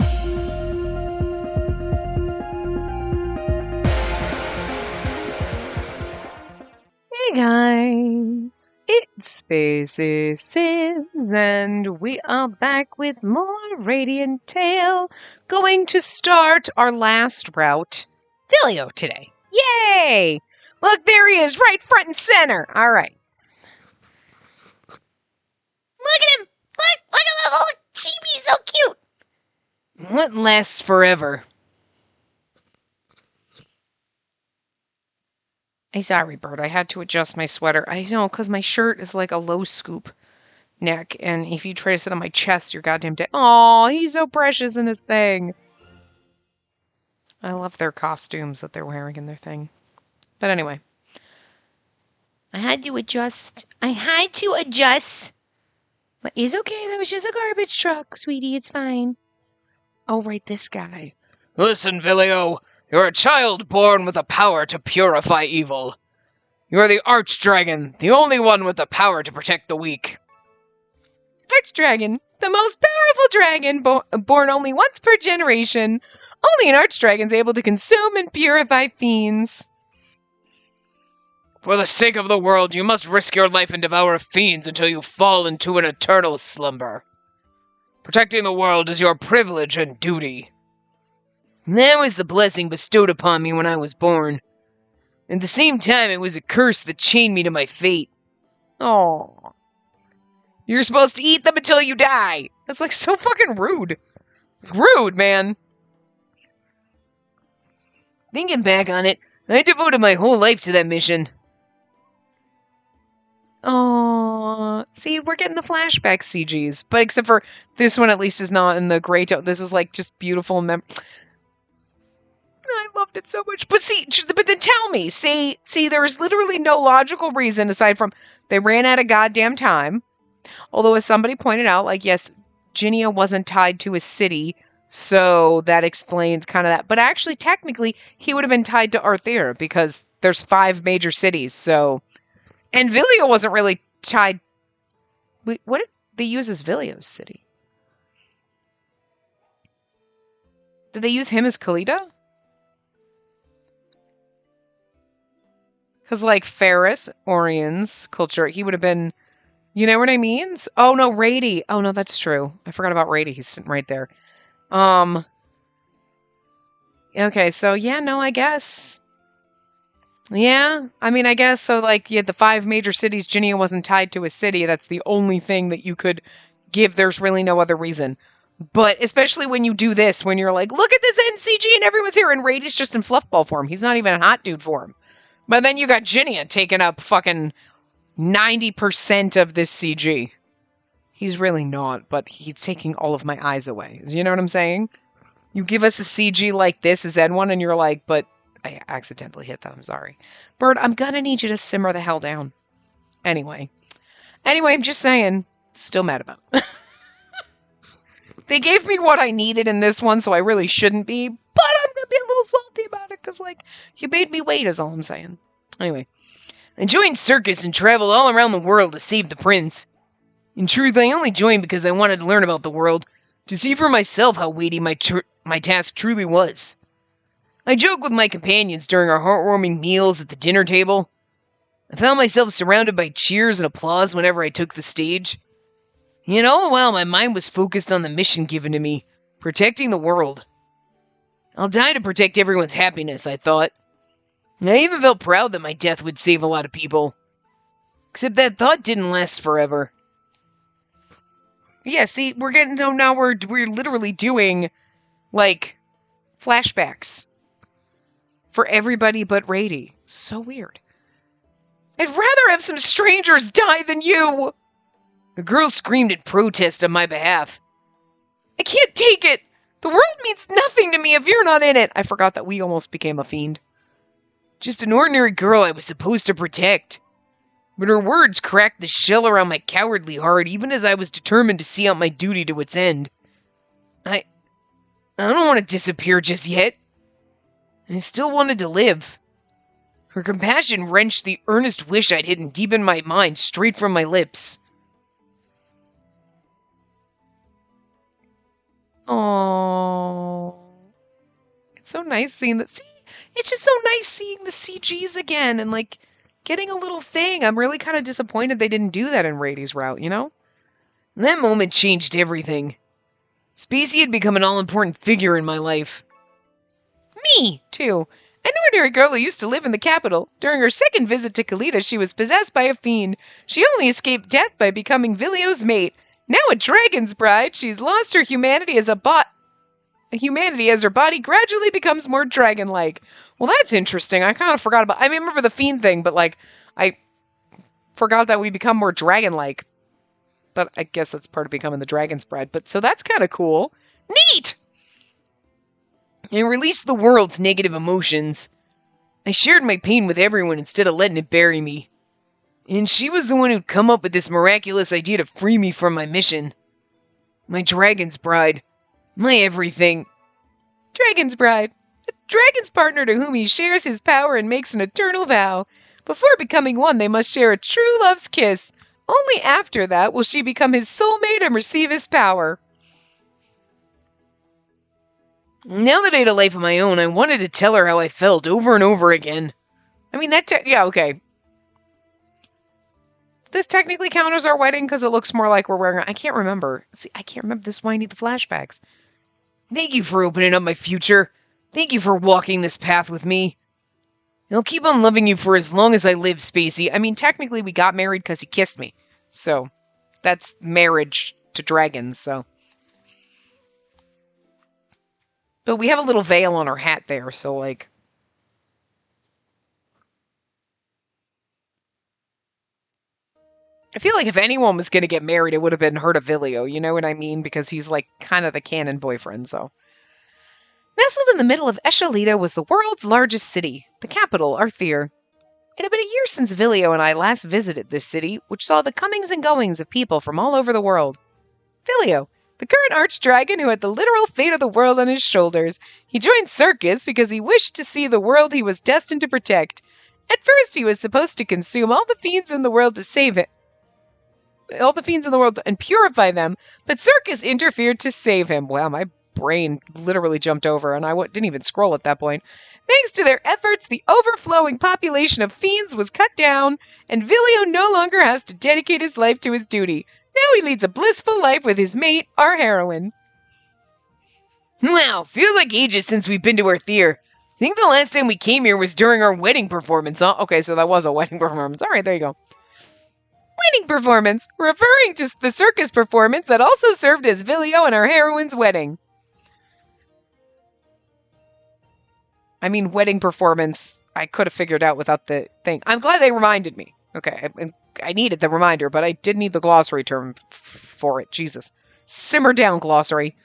Hey guys, it's Spacey Sims, and we are back with more Radiant Tale, going to start our last route, Vilio, today. Yay! Look, there he is, right front and center. All right. Look at him! Look at that little chibi, he's so cute! What lasts forever? I'm sorry, Bert. I had to adjust my sweater. I know, because my shirt is like a low scoop neck, and if you try to sit on my chest, you're goddamn dead. Aw, he's so precious in his thing. I love their costumes that they're wearing in their thing. But anyway. I had to adjust. But it's okay. That was just a garbage truck, sweetie. It's fine. Oh, right, this guy. Listen, Vilio. You're a child born with the power to purify evil. You are the Archdragon, the only one with the power to protect the weak. Archdragon, the most powerful dragon born only once per generation. Only an Archdragon's able to consume and purify fiends. For the sake of the world, you must risk your life and devour fiends until you fall into an eternal slumber. Protecting the world is your privilege and duty. That was the blessing bestowed upon me when I was born. At the same time, it was a curse that chained me to my fate. Oh, you're supposed to eat them until you die. That's like so fucking rude. Rude, man. Thinking back on it, I devoted my whole life to that mission. Oh, see, we're getting the flashback CGs, but except for this one, at least is not in the gray tone. This is like just beautiful. I loved it so much. But then tell me, see, there's literally no logical reason aside from they ran out of goddamn time. Although, as somebody pointed out, like, yes, Ginia wasn't tied to a city, so that explains kind of that. But actually, technically, he would have been tied to Arthur because there's 5 major cities, so. And Vilio wasn't really tied. Wait, what did they use as Vilio's city? Did they use him as Kalita? Because, like, Ferris, Orion's culture, he would have been, you know what I mean? Oh, no, Rady. Oh, no, that's true. I forgot about Rady. He's sitting right there. Okay, so, yeah, no, I guess. Yeah, I mean, I guess, so, like, you had the 5 major cities, Ginia wasn't tied to a city. That's the only thing that you could give. There's really no other reason. But especially when you do this, when you're like, look at this NCG and everyone's here, and Rady's just in fluffball form. He's not even a hot dude form. But then you got Ginia taking up fucking 90% of this CG. He's really not, but he's taking all of my eyes away. You know what I'm saying? You give us a CG like this as N1, and you're like, but I accidentally hit that. I'm sorry. Bird, I'm gonna need you to simmer the hell down. Anyway, I'm just saying, still mad about it. They gave me what I needed in this one, so I really shouldn't be, but I'm gonna be a little salty about it, because, like, you made me wait, is all I'm saying. Anyway, I joined circus and traveled all around the world to save the prince. In truth, I only joined because I wanted to learn about the world, to see for myself how weighty my task truly was. I joked with my companions during our heartwarming meals at the dinner table. I found myself surrounded by cheers and applause whenever I took the stage. Yet all the while, my mind was focused on the mission given to me, protecting the world. I'll die to protect everyone's happiness, I thought. I even felt proud that my death would save a lot of people. Except that thought didn't last forever. Yeah, see, we're getting to now we're literally doing, like, flashbacks for everybody but Rady. So weird. I'd rather have some strangers die than you! The girl screamed in protest on my behalf. I can't take it! The world means nothing to me if you're not in it! I forgot that we almost became a fiend. Just an ordinary girl I was supposed to protect. But her words cracked the shell around my cowardly heart, even as I was determined to see out my duty to its end. I don't want to disappear just yet. I still wanted to live. Her compassion wrenched the earnest wish I'd hidden deep in my mind straight from my lips. Oh, it's so nice seeing that. See, it's just so nice seeing the CGs again and like getting a little thing. I'm really kind of disappointed they didn't do that in Rady's route, you know? That moment changed everything. Spacey had become an all-important figure in my life. Me, too. An ordinary girl who used to live in the capital. During her second visit to Kalita, she was possessed by a fiend. She only escaped death by becoming Vilio's mate. Now a dragon's bride, she's lost her humanity as her body gradually becomes more dragon-like. Well, that's interesting. I kind of forgot about. I remember the fiend thing, but like, I forgot that we become more dragon-like. But I guess that's part of becoming the dragon's bride. But so that's kind of cool. Neat. And released the world's negative emotions. I shared my pain with everyone instead of letting it bury me. And she was the one who'd come up with this miraculous idea to free me from my mission. My dragon's bride. My everything. Dragon's bride. A dragon's partner to whom he shares his power and makes an eternal vow. Before becoming one, they must share a true love's kiss. Only after that will she become his soulmate and receive his power. Now that I had a life of my own, I wanted to tell her how I felt over and over again. I mean, yeah, okay. This technically count as our wedding because it looks more like we're wearing. I can't remember. See, I can't remember. This is why I need the flashbacks. Thank you for opening up my future. Thank you for walking this path with me. I'll keep on loving you for as long as I live, Spacey. I mean, technically, we got married because he kissed me. So, that's marriage to dragons, so. But we have a little veil on our hat there, so, like. I feel like if anyone was going to get married, it would have been her to Vilio, you know what I mean? Because he's, like, kind of the canon boyfriend, so. Nestled in the middle of Eshalita was the world's largest city, the capital, Arthir. It had been a year since Vilio and I last visited this city, which saw the comings and goings of people from all over the world. Vilio, the current archdragon who had the literal fate of the world on his shoulders. He joined Circus because he wished to see the world he was destined to protect. At first, he was supposed to consume all the fiends in the world to save it. All the fiends in the world and purify them, but Circus interfered to save him. Wow, my brain literally jumped over, and I didn't even scroll at that point. Thanks to their efforts, the overflowing population of fiends was cut down, and Vilio no longer has to dedicate his life to his duty. Now he leads a blissful life with his mate, our heroine. Wow, feels like ages since we've been to Arthir. I think the last time we came here was during our wedding performance, huh? Okay, so that was a wedding performance. All right, there you go. Wedding performance, referring to the circus performance that also served as Vilio and our heroine's wedding. I mean, wedding performance, I could have figured out without the thing. I'm glad they reminded me. Okay, I needed the reminder, but I did need the glossary term for it. Jesus. Simmer down, glossary.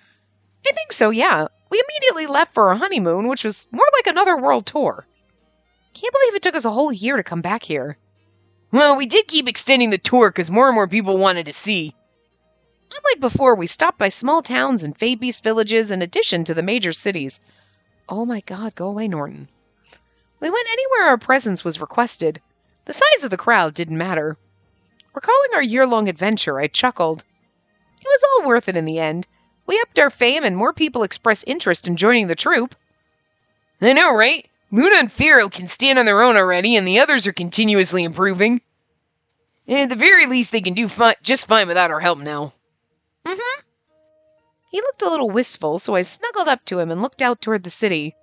I think so, yeah. We immediately left for our honeymoon, which was more like another world tour. Can't believe it took us a whole year to come back here. Well, we did keep extending the tour because more and more people wanted to see. Unlike before, we stopped by small towns and Fade-Beast villages in addition to the major cities. Oh my god, go away, Norton. We went anywhere our presence was requested. The size of the crowd didn't matter. Recalling our year-long adventure, I chuckled. It was all worth it in the end. We upped our fame and more people expressed interest in joining the troupe. I know, right? Luna and Firo can stand on their own already, and the others are continuously improving. And at the very least, they can do just fine without our help now. Mm-hmm. He looked a little wistful, so I snuggled up to him and looked out toward the city.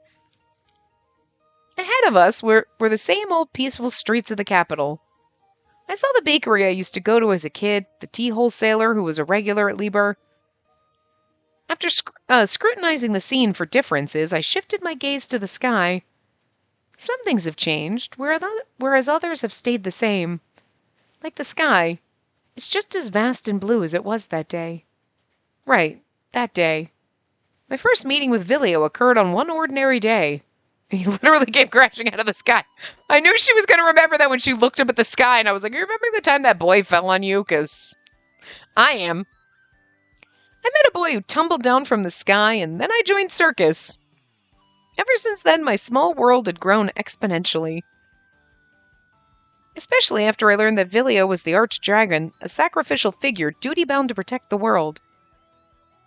Ahead of us were the same old peaceful streets of the capital. I saw the bakery I used to go to as a kid, the tea wholesaler who was a regular at Lieber. After scrutinizing the scene for differences, I shifted my gaze to the sky. Some things have changed, whereas others have stayed the same. Like the sky, it's just as vast and blue as it was that day. Right, that day. My first meeting with Vilio occurred on one ordinary day. He literally came crashing out of the sky. I knew she was going to remember that when she looked up at the sky, and I was like, you remember the time that boy fell on you? Because I am. I met a boy who tumbled down from the sky, and then I joined Circus. Ever since then, my small world had grown exponentially. Especially after I learned that Vilio was the archdragon, a sacrificial figure duty-bound to protect the world.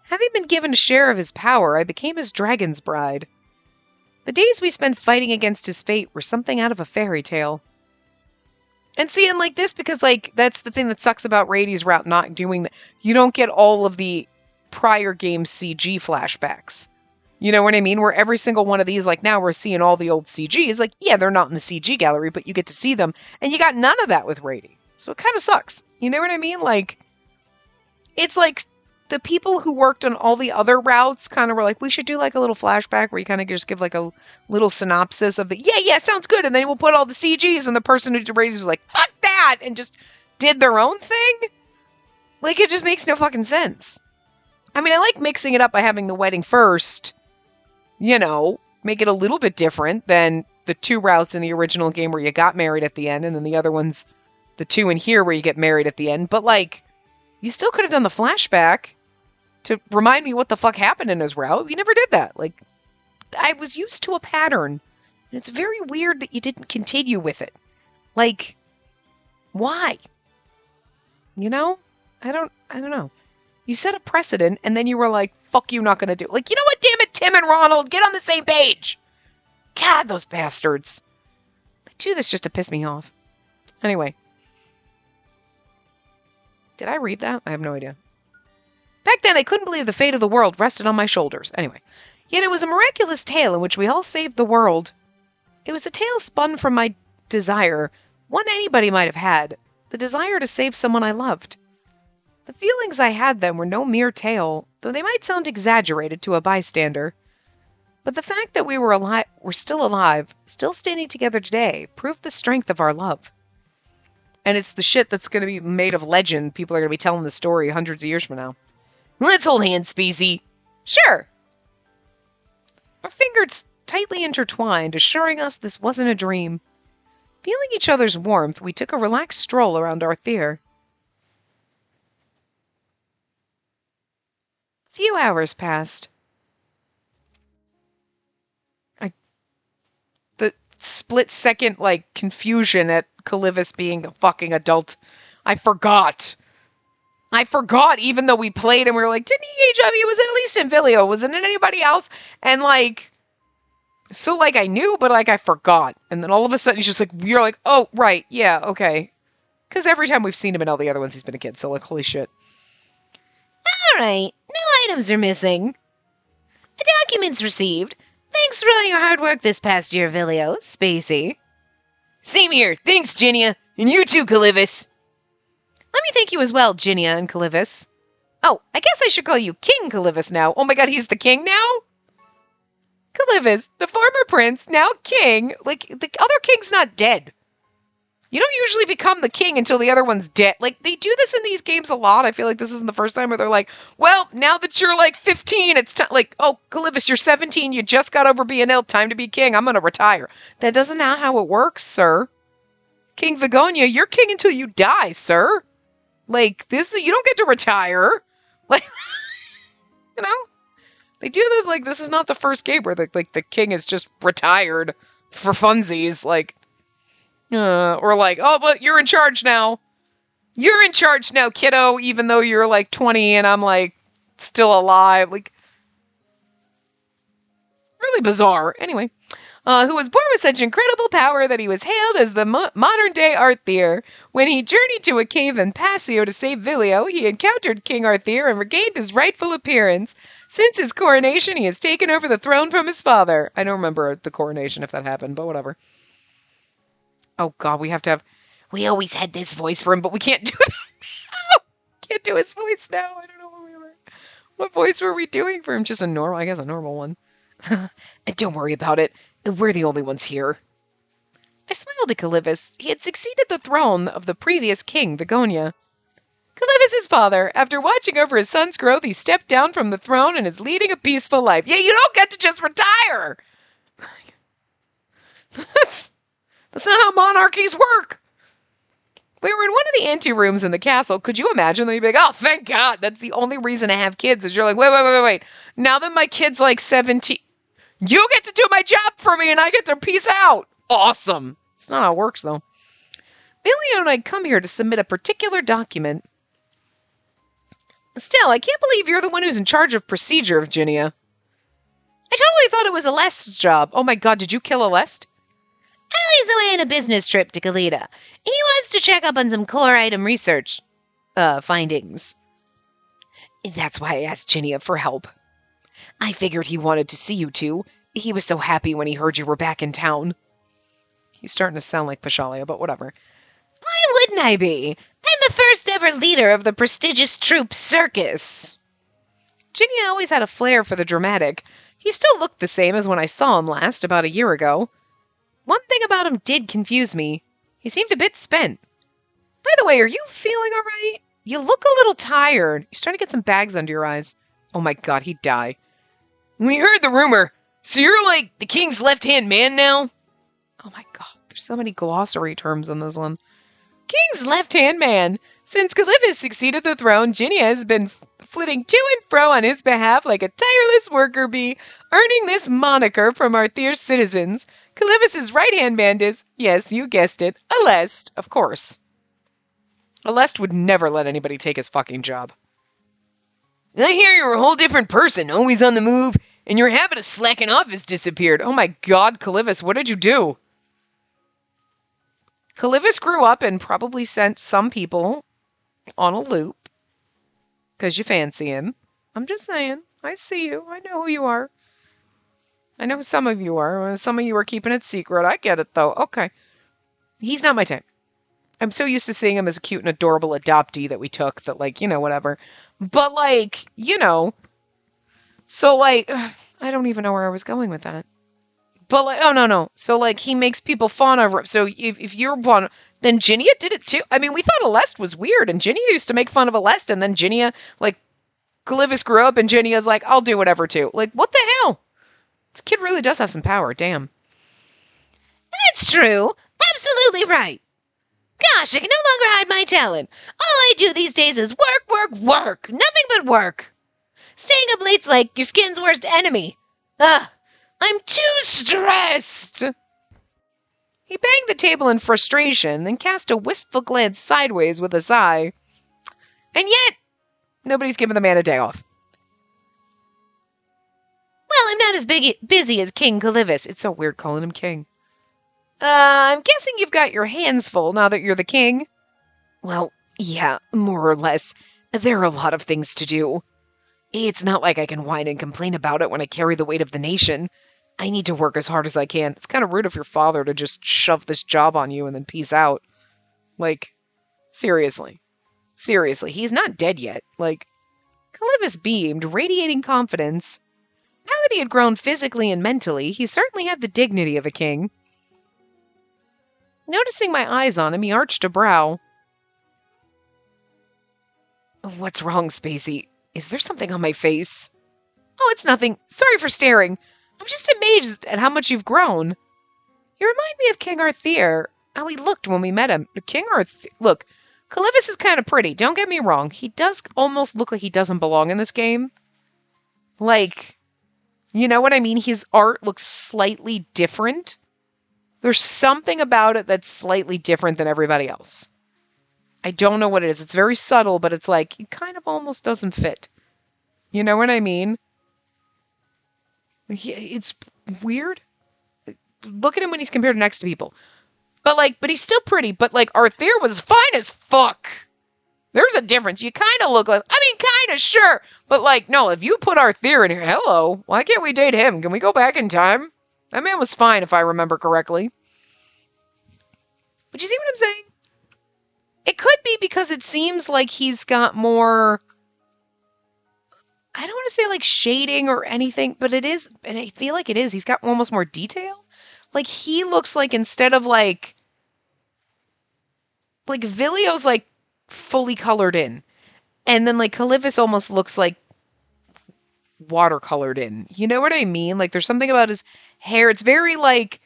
Having been given a share of his power, I became his dragon's bride. The days we spent fighting against his fate were something out of a fairy tale. And see, and like this, because like that's the thing that sucks about Rady's route not doing that. You don't get all of the prior game CG flashbacks. You know what I mean? Where every single one of these, like now we're seeing all the old CGs. Like, yeah, they're not in the CG gallery, but you get to see them. And you got none of that with Rady. So it kind of sucks. You know what I mean? Like, it's like the people who worked on all the other routes kind of were like, we should do like a little flashback where you kind of just give like a little synopsis of the, yeah, sounds good. And then we'll put all the CGs, and the person who did Rady's was like, fuck that, and just did their own thing. Like, it just makes no fucking sense. I mean, I like mixing it up by having the wedding first, you know, make it a little bit different than the two routes in the original game where you got married at the end, and then the other one's the two in here where you get married at the end. But, like, you still could have done the flashback to remind me what the fuck happened in his route. You never did that. Like, I was used to a pattern, and it's very weird that you didn't continue with it. Like, why? You know? I don't know. You set a precedent, and then you were like, fuck you, not gonna do it. Like, you know what, damn it, Tim and Ronald, get on the same page! God, those bastards. They do this just to piss me off. Anyway. Did I read that? I have no idea. Back then, I couldn't believe the fate of the world rested on my shoulders. Anyway. Yet it was a miraculous tale in which we all saved the world. It was a tale spun from my desire, one anybody might have had, the desire to save someone I loved. The feelings I had then were no mere tale, though they might sound exaggerated to a bystander. But the fact that we were still alive, still standing together today, proved the strength of our love. And it's the shit that's going to be made of legend. People are going to be telling the story hundreds of years from now. Let's hold hands, Speezy. Sure. Our fingers tightly intertwined, assuring us this wasn't a dream. Feeling each other's warmth, we took a relaxed stroll around Arthur. Few hours passed. The split-second, like, confusion at Calivis being a fucking adult. I forgot, even though we played and we were like, didn't he age up? He was at least in Vilio. Wasn't it anybody else? And, like, so, like, I knew, but, like, I forgot. And then all of a sudden, he's just like, you're like, oh, right, yeah, okay. Because every time we've seen him in all the other ones, he's been a kid. So, like, holy shit. All right, no items are missing. The documents received. Thanks for all your hard work this past year, Vilio. Spacey. Same here. Thanks, Ginia. And you too, Calivis. Let me thank you as well, Ginia and Calivis. Oh, I guess I should call you King Calivis now. Oh my god, he's the king now? Calivis, the former prince, now king. Like, the other king's not dead. You don't usually become the king until the other one's dead. Like, they do this in these games a lot. I feel like this isn't the first time where they're like, well, now that you're like 15, it's time. Like, oh, Calivis, you're 17. You just got over being ill. Time to be king. I'm going to retire. That doesn't know how it works, sir. King Vigonia, you're king until you die, sir. Like, this, you don't get to retire. Like, you know? They do this, like, this is not the first game where the king is just retired for funsies. Like, or like, oh, but you're in charge now. You're in charge now, kiddo, even though you're like 20 and I'm like still alive. Like, really bizarre. Anyway, who was born with such incredible power that he was hailed as the modern day Arthur. When he journeyed to a cave in Passio to save Vilio, he encountered King Arthur and regained his rightful appearance. Since his coronation, he has taken over the throne from his father. I don't remember the coronation if that happened, but whatever. Oh, God, we always had this voice for him, but we can't do it now. Can't do his voice now. I don't know what voice were we doing for him? Just a normal one. And don't worry about it. We're the only ones here. I smiled at Calivis. He had succeeded the throne of the previous king, Vigonia. Calivis' father, after watching over his son's growth, he stepped down from the throne and is leading a peaceful life. Yeah, you don't get to just retire! That's not how monarchies work. We were in one of the anterooms in the castle. Could you imagine? They'd be like, oh, thank God. That's the only reason I have kids is you're like, wait. Now that my kid's like 17, you get to do my job for me and I get to peace out. Awesome. It's not how it works, though. Vilio and I come here to submit a particular document. Still, I can't believe you're the one who's in charge of procedure, Virginia. I totally thought it was Alest's job. Oh my god, did you kill Alest? He's away on a business trip to Kalita. He wants to check up on some core item research. Findings. That's why I asked Ginia for help. I figured he wanted to see you two. He was so happy when he heard you were back in town. He's starting to sound like Pashalia, but whatever. Why wouldn't I be? I'm the first ever leader of the prestigious troop circus. Ginia always had a flair for the dramatic. He still looked the same as when I saw him last, about a year ago. One thing about him did confuse me. He seemed a bit spent. By the way, are you feeling all right? You look a little tired. You're starting to get some bags under your eyes. Oh my god, he'd die. We heard the rumor. So you're like the king's left-hand man now? Oh my god, there's so many glossary terms in this one. King's left-hand man. Since Calypus succeeded the throne, Ginia has been flitting to and fro on his behalf like a tireless worker bee, earning this moniker from our fierce citizens. Calypus's right-hand man is, yes, you guessed it, Alest, of course. Alest would never let anybody take his fucking job. I hear you're a whole different person, always on the move, and your habit of slacking off has disappeared. Oh my god, Calypus, what did you do? Calypus grew up and probably sent some people on a loop because you fancy him. I'm just saying. I see you. I know who you are. I know who some of you are. Some of you are keeping it secret. I get it, though. Okay. He's not my type. I'm so used to seeing him as a cute and adorable adoptee that we took that, like, you know, whatever. But, like, you know. So, like, I don't even know where I was going with that. But, like, oh, no. So, like, he makes people fawn over him. So, if you're one, then Ginia did it too. I mean, we thought Alest was weird, and Ginia used to make fun of Alest, and then Ginia, like, Calypus grew up, and Ginia's like, I'll do whatever too. Like, what the hell? This kid really does have some power, damn. That's true. Absolutely right. Gosh, I can no longer hide my talent. All I do these days is work. Nothing but work. Staying up late's like your skin's worst enemy. Ugh, I'm too stressed. He banged the table in frustration, then cast a wistful glance sideways with a sigh. And yet, nobody's giving the man a day off. Well, I'm not as busy as King Calypus. It's so weird calling him king. I'm guessing you've got your hands full now that you're the king. Well, yeah, more or less. There are a lot of things to do. It's not like I can whine and complain about it when I carry the weight of the nation. I need to work as hard as I can. It's kind of rude of your father to just shove this job on you and then peace out. Like, seriously. Seriously, he's not dead yet. Like, Calypus beamed, radiating confidence. Now that he had grown physically and mentally, he certainly had the dignity of a king. Noticing my eyes on him, he arched a brow. What's wrong, Spacey? Is there something on my face? Oh, it's nothing. Sorry for staring. I'm just amazed at how much you've grown. You remind me of King Arthur, how he looked when we met him. King Arthur... Look, Calypus is kind of pretty, don't get me wrong. He does almost look like he doesn't belong in this game. Like, you know what I mean? His art looks slightly different. There's something about it that's slightly different than everybody else. I don't know what it is. It's very subtle, but it's like, it kind of almost doesn't fit. You know what I mean? It's weird. Look at him when he's compared next to people. But he's still pretty. But, like, Arthur was fine as fuck. There's a difference. You kind of look like, I mean, kind of, sure. But, like, no, if you put Arthur in here, hello, why can't we date him? Can we go back in time? That man was fine, if I remember correctly. But you see what I'm saying? It could be because it seems like he's got more... I don't want to say, like, shading or anything, but it is, and I feel like it is. He's got almost more detail. Like, he looks like instead of, like Vilio's, like, fully colored in. And then, like, Calypus almost looks like watercolored in. You know what I mean? Like, there's something about his hair. It's very, like,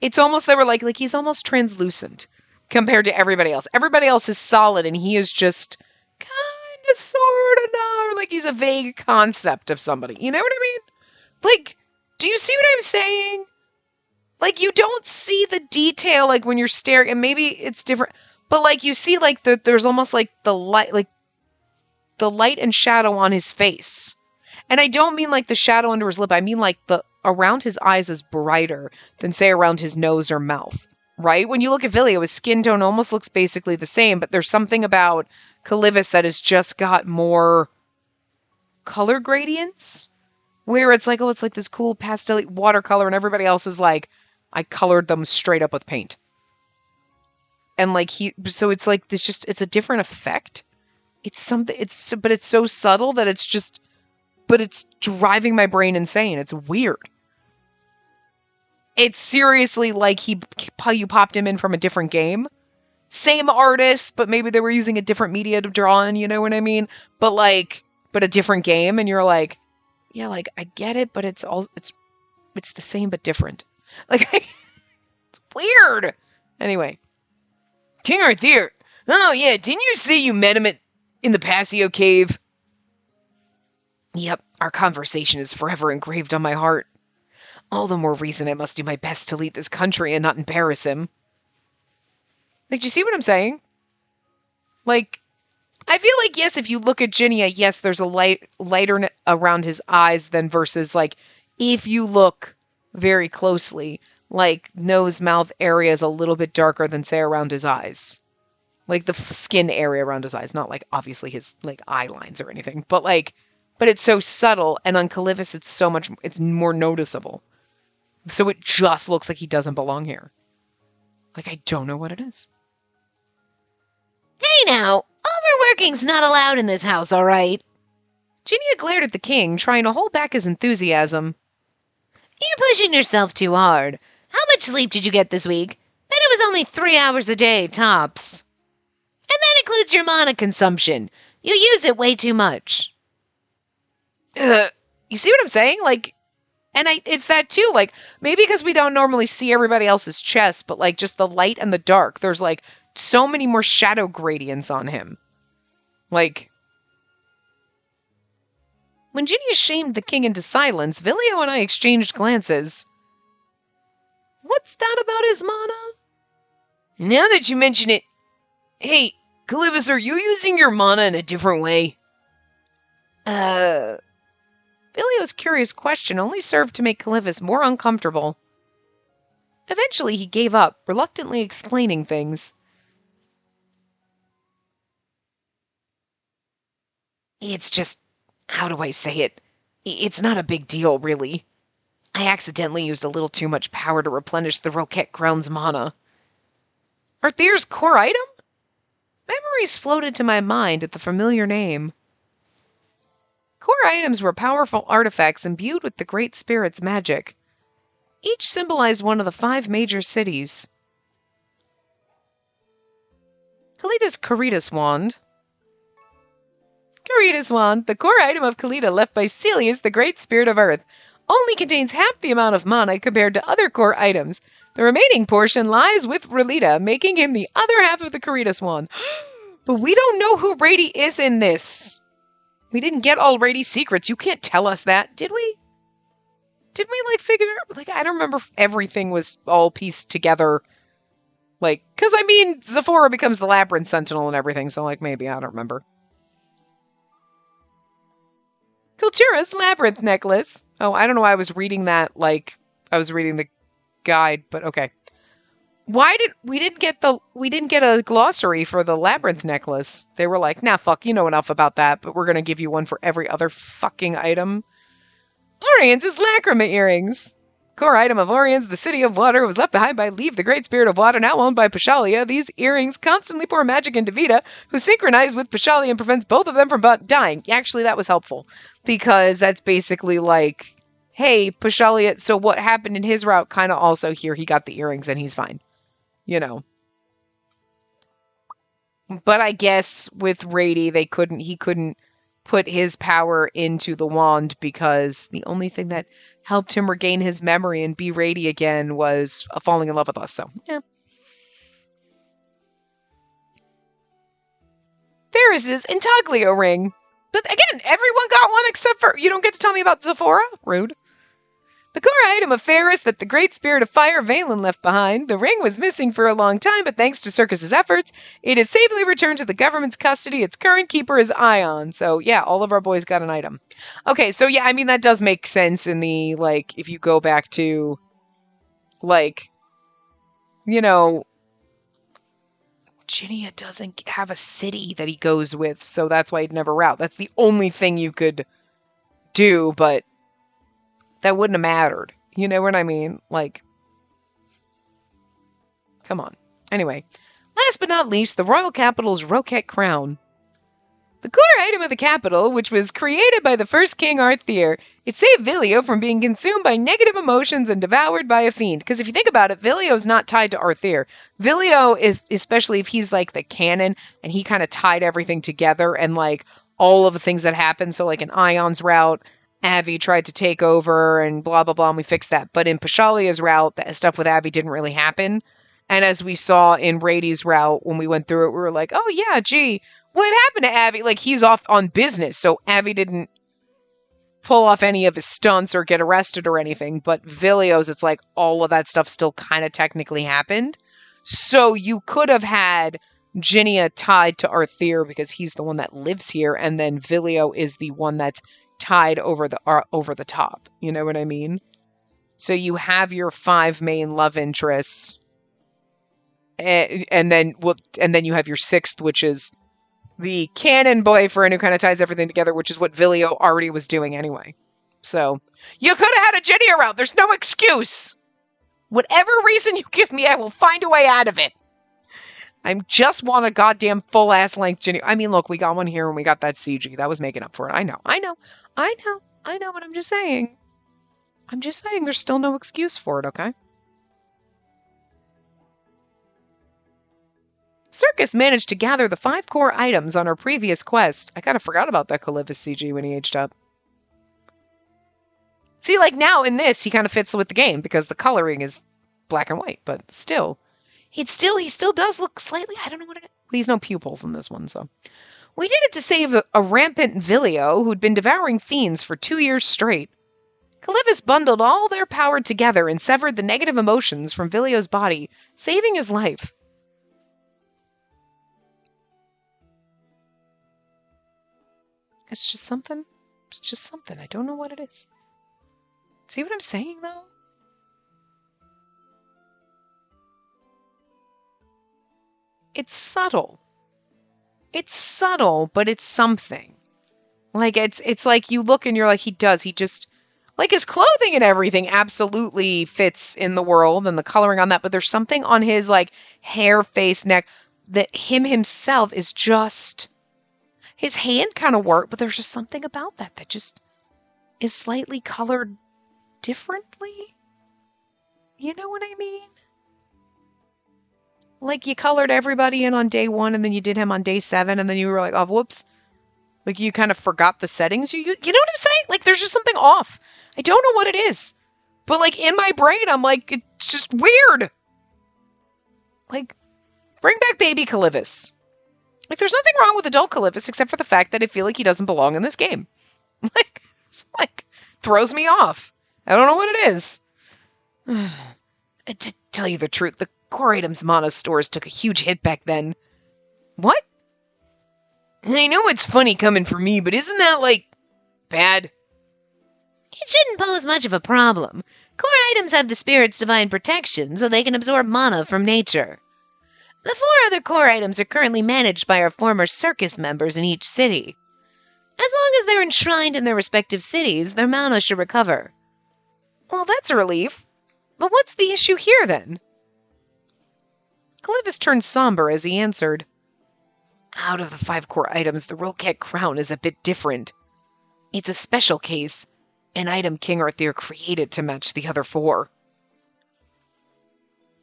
it's almost, they were like he's almost translucent compared to everybody else. Everybody else is solid, and he is just kind of, sort of, not, like, he's a vague concept of somebody. You know what I mean? Like, do you see what I'm saying? Like, you don't see the detail, like, when you're staring, and maybe it's different, but, like, you see, like, there's almost, like, the light, like, the light and shadow on his face. And I don't mean like the shadow under his lip. I mean like the around his eyes is brighter than say around his nose or mouth. Right? When you look at Vilio, his skin tone almost looks basically the same, but there's something about Calyvis that has just got more color gradients where it's like, oh, it's like this cool pastel watercolor, and everybody else is like, I colored them straight up with paint. And like so it's like this it's a different effect. It's something, but it's so subtle that but it's driving my brain insane. It's weird. It's seriously like you popped him in from a different game. Same artist, but maybe they were using a different media to draw in, you know what I mean? But a different game, and you're like, yeah, like I get it, but it's the same but different. Like it's weird. Anyway, King Arthur. Oh yeah, didn't you say you met him in the Passio cave? Yep, our conversation is forever engraved on my heart. All the more reason I must do my best to lead this country and not embarrass him. Like, do you see what I'm saying? Like, I feel like, yes, if you look at Ginia, yes, there's a lighter around his eyes than versus, like, if you look very closely, like, nose, mouth area is a little bit darker than, say, around his eyes. Like, the skin area around his eyes. Not, like, obviously his, like, eye lines or anything. But it's so subtle, and on Calyvis, it's more noticeable. So it just looks like he doesn't belong here. Like, I don't know what it is. Hey now, overworking's not allowed in this house, all right? Ginia glared at the king, trying to hold back his enthusiasm. You're pushing yourself too hard. How much sleep did you get this week? Bet it was only 3 hours a day, tops. And that includes your mana consumption. You use it way too much. You see what I'm saying? Like, and it's that too, like, maybe because we don't normally see everybody else's chest, but like just the light and the dark, there's like so many more shadow gradients on him. Like, when Ginia shamed the king into silence, Vilio and I exchanged glances. What's that about his mana? Now that you mention it, hey, Calyvis, are you using your mana in a different way? Vilio's curious question only served to make Calyvis more uncomfortable. Eventually, he gave up, reluctantly explaining things. It's just, how do I say it? It's not a big deal, really. I accidentally used a little too much power to replenish the Roquette Crown's mana. Arthur's core item? Memories floated to my mind at the familiar name. Core items were powerful artifacts imbued with the Great Spirit's magic. Each symbolized one of the 5 major cities. Kalida's Caritas Wand. Caritas Wand, the core item of Kalida left by Celius, the Great Spirit of Earth, only contains half the amount of mana compared to other core items. The remaining portion lies with Relita, making him the other half of the Caritas Wand. But we don't know who Rady is in this. We didn't get all Rady's secrets. You can't tell us that, did we? Did we, figure... I don't remember if everything was all pieced together. Because, Zephora becomes the Labyrinth Sentinel and everything, so, maybe, I don't remember. Kultura's Labyrinth Necklace. Oh, I don't know why I was reading that I was reading the guide, but okay. We didn't get a glossary for the Labyrinth Necklace. They were like, nah, fuck, you know enough about that, but we're gonna give you one for every other fucking item. Oriens' Lacrima Earrings. Core item of Oriens, the City of Water, was left behind by Leave, the Great Spirit of Water, now owned by Pashalia. These earrings constantly pour magic into Vita, who synchronizes with Pashalia and prevents both of them from dying. Actually, that was helpful, because that's basically hey, Pashalia, so what happened in his route kind of also here, he got the earrings and he's fine. You know. But I guess with Rady, he couldn't put his power into the wand because the only thing that helped him regain his memory and be Rady again was falling in love with us. So, yeah. Ferris's Intaglio ring. But again, everyone got one except for... You don't get to tell me about Zephora? Rude. The core item of Ferris that the great spirit of fire Valen left behind. The ring was missing for a long time, but thanks to Circus's efforts, it is safely returned to the government's custody. Its current keeper is Ion. So yeah, all of our boys got an item. Okay, so yeah, I mean that does make sense in the, like, if you go back to, like, you know, Ginia doesn't have a city that he goes with, so that's why he'd never route. That's the only thing you could do, but that wouldn't have mattered. You know what I mean? Like, come on. Anyway, last but not least, the royal capital's Roquette crown. The core item of the capital, which was created by the first king Arthur, it saved Vilio from being consumed by negative emotions and devoured by a fiend. Because if you think about it, Vilio's not tied to Arthur. Vilio is, especially if he's like the canon, and he kind of tied everything together and like all of the things that happened. So like in Ion's route, Avi tried to take over and blah, blah, blah, and we fixed that. But in Pashalia's route, that stuff with Avi didn't really happen. And as we saw in Rady's route, when we went through it, we were like, oh yeah, gee, what happened to Avi? Like, he's off on business, so Avi didn't pull off any of his stunts or get arrested or anything. But Vilio's, it's like all of that stuff still kind of technically happened. So you could have had Ginia tied to Arthur because he's the one that lives here, and then Vilio is the one that's tied over the top. You know what I mean? So you have your 5 main love interests, and then you have your 6th, which is the canon boyfriend who kind of ties everything together, which is what Vilio already was doing anyway. So you could have had a Ginia route. There's no excuse. Whatever reason you give me, I will find a way out of it. I just want a goddamn full-ass length Ginia. I mean, look, we got one here when we got that CG. That was making up for it. I know, but I'm just saying. There's still no excuse for it, okay? Circus managed to gather the 5 core items on our previous quest. I kind of forgot about that Calivus CG when he aged up. See, like now in this, he kind of fits with the game because the coloring is black and white, but still. He still does look slightly, I don't know what it is. He's no pupils in this one, so. We did it to save a rampant Vilio who'd been devouring fiends for 2 years straight. Calivus bundled all their power together and severed the negative emotions from Vilio's body, saving his life. It's just something. I don't know what it is. See what I'm saying, though? It's subtle. It's subtle, but it's something. Like, it's like you look and you're like, he just, like, his clothing and everything absolutely fits in the world and the coloring on that, but there's something on his, like, hair, face, neck that himself is just, his hand kind of worked, but there's just something about that just is slightly colored differently. You know what I mean? Like, you colored everybody in on day 1, and then you did him on day 7, and then you were like, oh, whoops. Like, you kind of forgot the settings you used. You know what I'm saying? Like, there's just something off. I don't know what it is. But, like, in my brain, I'm like, it's just weird. Like, bring back baby Calivus. Like, there's nothing wrong with adult Calivus except for the fact that I feel like he doesn't belong in this game. Like, it's like, throws me off. I don't know what it is. To tell you the truth, the core items mana stores took a huge hit back then. What? I know it's funny coming from me, but isn't that, like, bad? It shouldn't pose much of a problem. Core items have the spirit's divine protection, so they can absorb mana from nature. The 4 other core items are currently managed by our former circus members in each city. As long as they're enshrined in their respective cities, their mana should recover. Well, that's a relief. But what's the issue here, then? Calivus turned somber as he answered. Out of the 5 core items, the Roquette crown is a bit different. It's a special case, an item King Arthur created to match the other 4.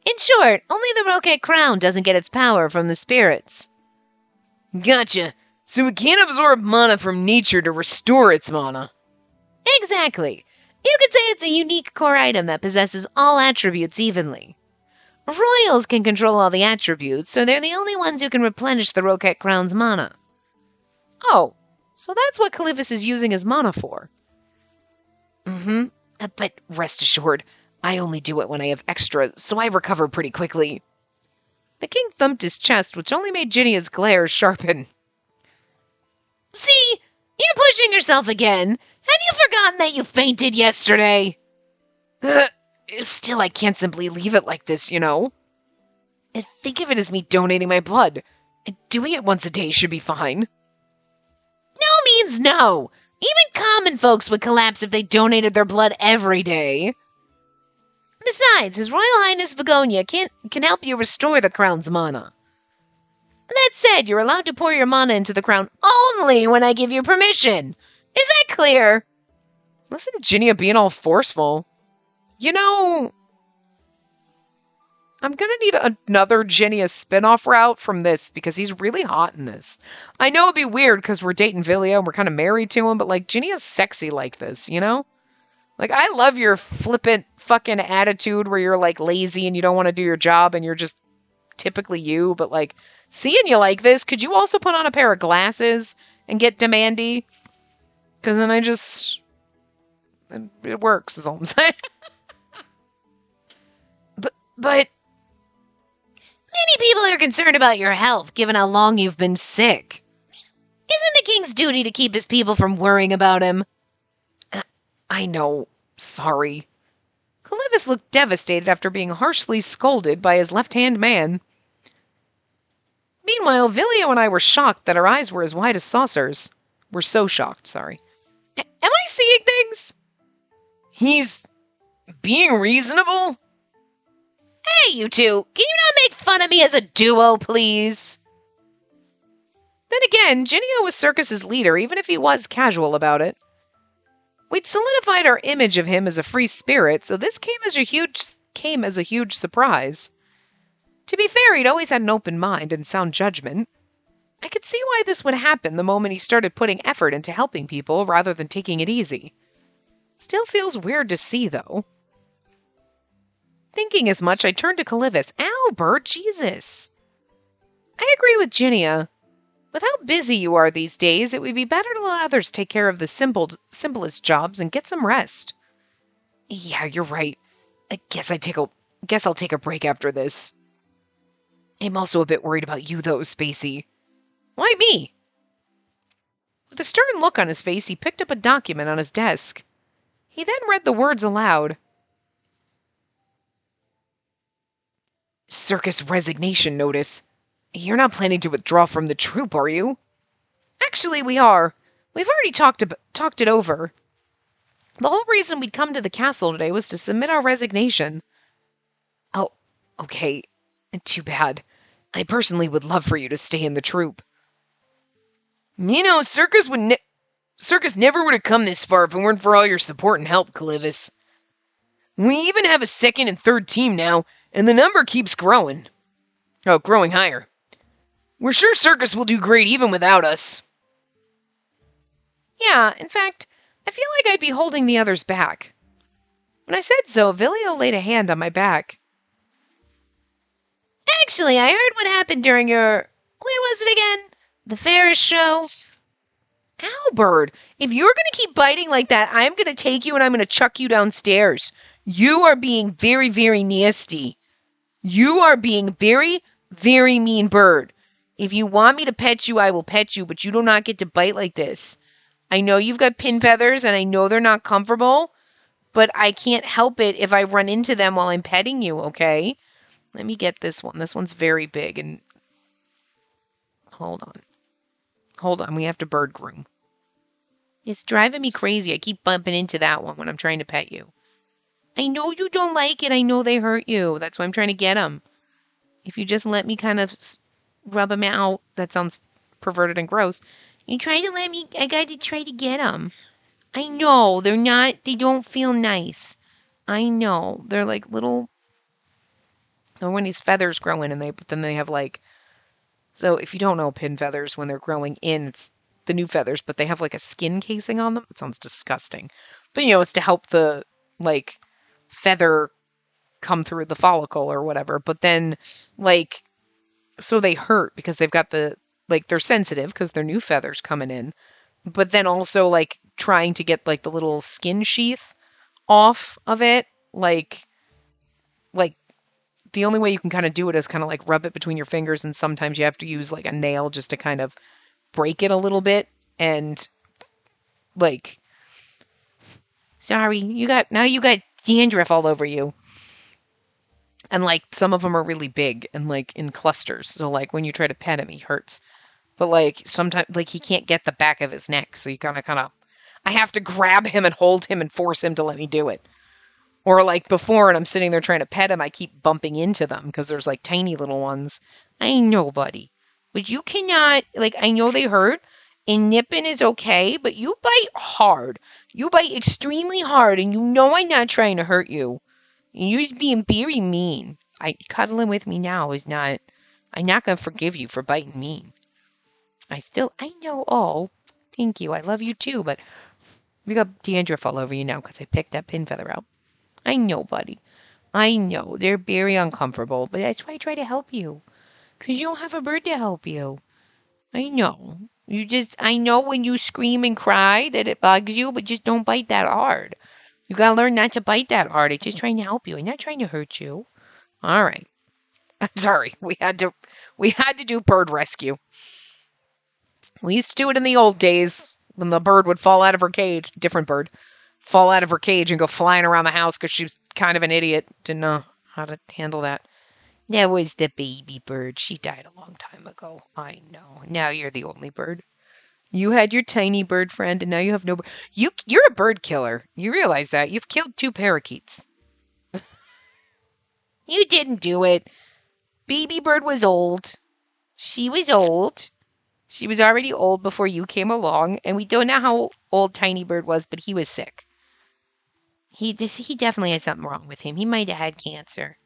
In short, only the Roquette crown doesn't get its power from the spirits. Gotcha. So it can't absorb mana from nature to restore its mana. Exactly. You could say it's a unique core item that possesses all attributes evenly. Royals can control all the attributes, so they're the only ones who can replenish the Roquette crown's mana. Oh, so that's what Calivus is using his mana for. But rest assured, I only do it when I have extra, so I recover pretty quickly. The king thumped his chest, which only made Ginnia's glare sharpen. See, you're pushing yourself again. Have you forgotten that you fainted yesterday? Still, I can't simply leave it like this, you know? Think of it as me donating my blood. Doing it once a day should be fine. No means no. Even common folks would collapse if they donated their blood every day. Besides, His Royal Highness Begonia can help you restore the crown's mana. That said, you're allowed to pour your mana into the crown only when I give you permission. Is that clear? Listen to Ginnia being all forceful. You know, I'm gonna need another Ginnia spin-off route from this because he's really hot in this. I know it'd be weird because we're dating Villia and we're kind of married to him, but like Ginnia's sexy like this, you know? Like, I love your flippant fucking attitude where you're like lazy and you don't want to do your job and you're just typically you, but like seeing you like this, could you also put on a pair of glasses and get demandy? Because then it works, is all I'm saying. but many people are concerned about your health, given how long you've been sick. Isn't the king's duty to keep his people from worrying about him? I know. Sorry. Clevis looked devastated after being harshly scolded by his left-hand man. Meanwhile, Villia and I were shocked that our eyes were as wide as saucers. We're so shocked, sorry. Am I seeing things? He's being reasonable? Hey, you two, can you not make fun of me as a duo, please? Then again, Ginnia was Circus's leader, even if he was casual about it. We'd solidified our image of him as a free spirit, so this came as a huge surprise. To be fair, he'd always had an open mind and sound judgment. I could see why this would happen the moment he started putting effort into helping people rather than taking it easy. Still feels weird to see, though. Thinking as much, I turned to Clevis. Ow, Bert, Jesus. I agree with Ginnia. With how busy you are these days, it would be better to let others take care of the simplest jobs and get some rest. Yeah, you're right. I guess I'll take a break after this. I'm also a bit worried about you, though, Spacey. Why me? With a stern look on his face, he picked up a document on his desk. He then read the words aloud. Circus resignation notice. You're not planning to withdraw from the troupe, are you? Actually, we are. We've already talked it over. The whole reason we'd come to the castle today was to submit our resignation. Oh, okay. Too bad. I personally would love for you to stay in the troupe. You know, Circus never would have come this far if it weren't for all your support and help, Clevis. We even have a second and third team now, and the number keeps growing. Oh, growing higher. We're sure Circus will do great even without us. Yeah, in fact, I feel like I'd be holding the others back. When I said so, Villia laid a hand on my back. Actually, I heard what happened during where was it again? The Ferris show? Albert, if you're going to keep biting like that, I'm going to take you and I'm going to chuck you downstairs. You are being very, very nasty. You are being very, very mean bird. If you want me to pet you, I will pet you, but you do not get to bite like this. I know you've got pin feathers, and I know they're not comfortable, but I can't help it if I run into them while I'm petting you, okay? Let me get this one. This one's very big, and... Hold on, we have to bird groom. It's driving me crazy. I keep bumping into that one when I'm trying to pet you. I know you don't like it. I know they hurt you. That's why I'm trying to get them. If you just let me kind of rub them out, that sounds perverted and gross. You try to let me, I got to try to get them. I know, they don't feel nice. I know. They're like little, or when these feathers grow in and then they have like, so if you don't know pin feathers, when they're growing in, it's the new feathers, but they have like a skin casing on them. It sounds disgusting. But it's to help the like feather come through the follicle or whatever. But then like, so they hurt because they've got they're sensitive because they're new feathers coming in. But then also like trying to get like the little skin sheath off of it, like the only way you can kind of do it is kind of like rub it between your fingers, and sometimes you have to use like a nail just to kind of break it a little bit. And like, sorry, you got dandruff all over you. And like some of them are really big and like in clusters. So like when you try to pet him, he hurts. But like sometimes like he can't get the back of his neck, so you kind of I have to grab him and hold him and force him to let me do it. Or like before, and I'm sitting there trying to pet him, I keep bumping into them because there's like tiny little ones. I know, buddy. But you cannot, like, I know they hurt, and nipping is okay, but you bite hard. You bite extremely hard, and you know I'm not trying to hurt you. You're just being very mean. Cuddling with me now is not, I'm not going to forgive you for biting mean. I know, oh, thank you. I love you too, but you got dandruff all over you now because I picked that pin feather out. I know, buddy. I know. They're very uncomfortable, but that's why I try to help you. Because you don't have a bird to help you. I know. I know when you scream and cry that it bugs you, but just don't bite that hard. You gotta learn not to bite that hard. I'm just trying to help you. I'm not trying to hurt you. All right. I'm sorry. We had to do bird rescue. We used to do it in the old days when the bird would fall out of her cage. Different bird. Fall out of her cage and go flying around the house because she was kind of an idiot. Didn't know how to handle that. That was the baby bird. She died a long time ago. I know. Now you're the only bird. You had your tiny bird friend, and now you have no bird. You're a bird killer. You realize that. You've killed 2 parakeets. You didn't do it. Baby bird was old. She was old. She was already old before you came along, and we don't know how old tiny bird was, but he was sick. He definitely had something wrong with him. He might have had cancer.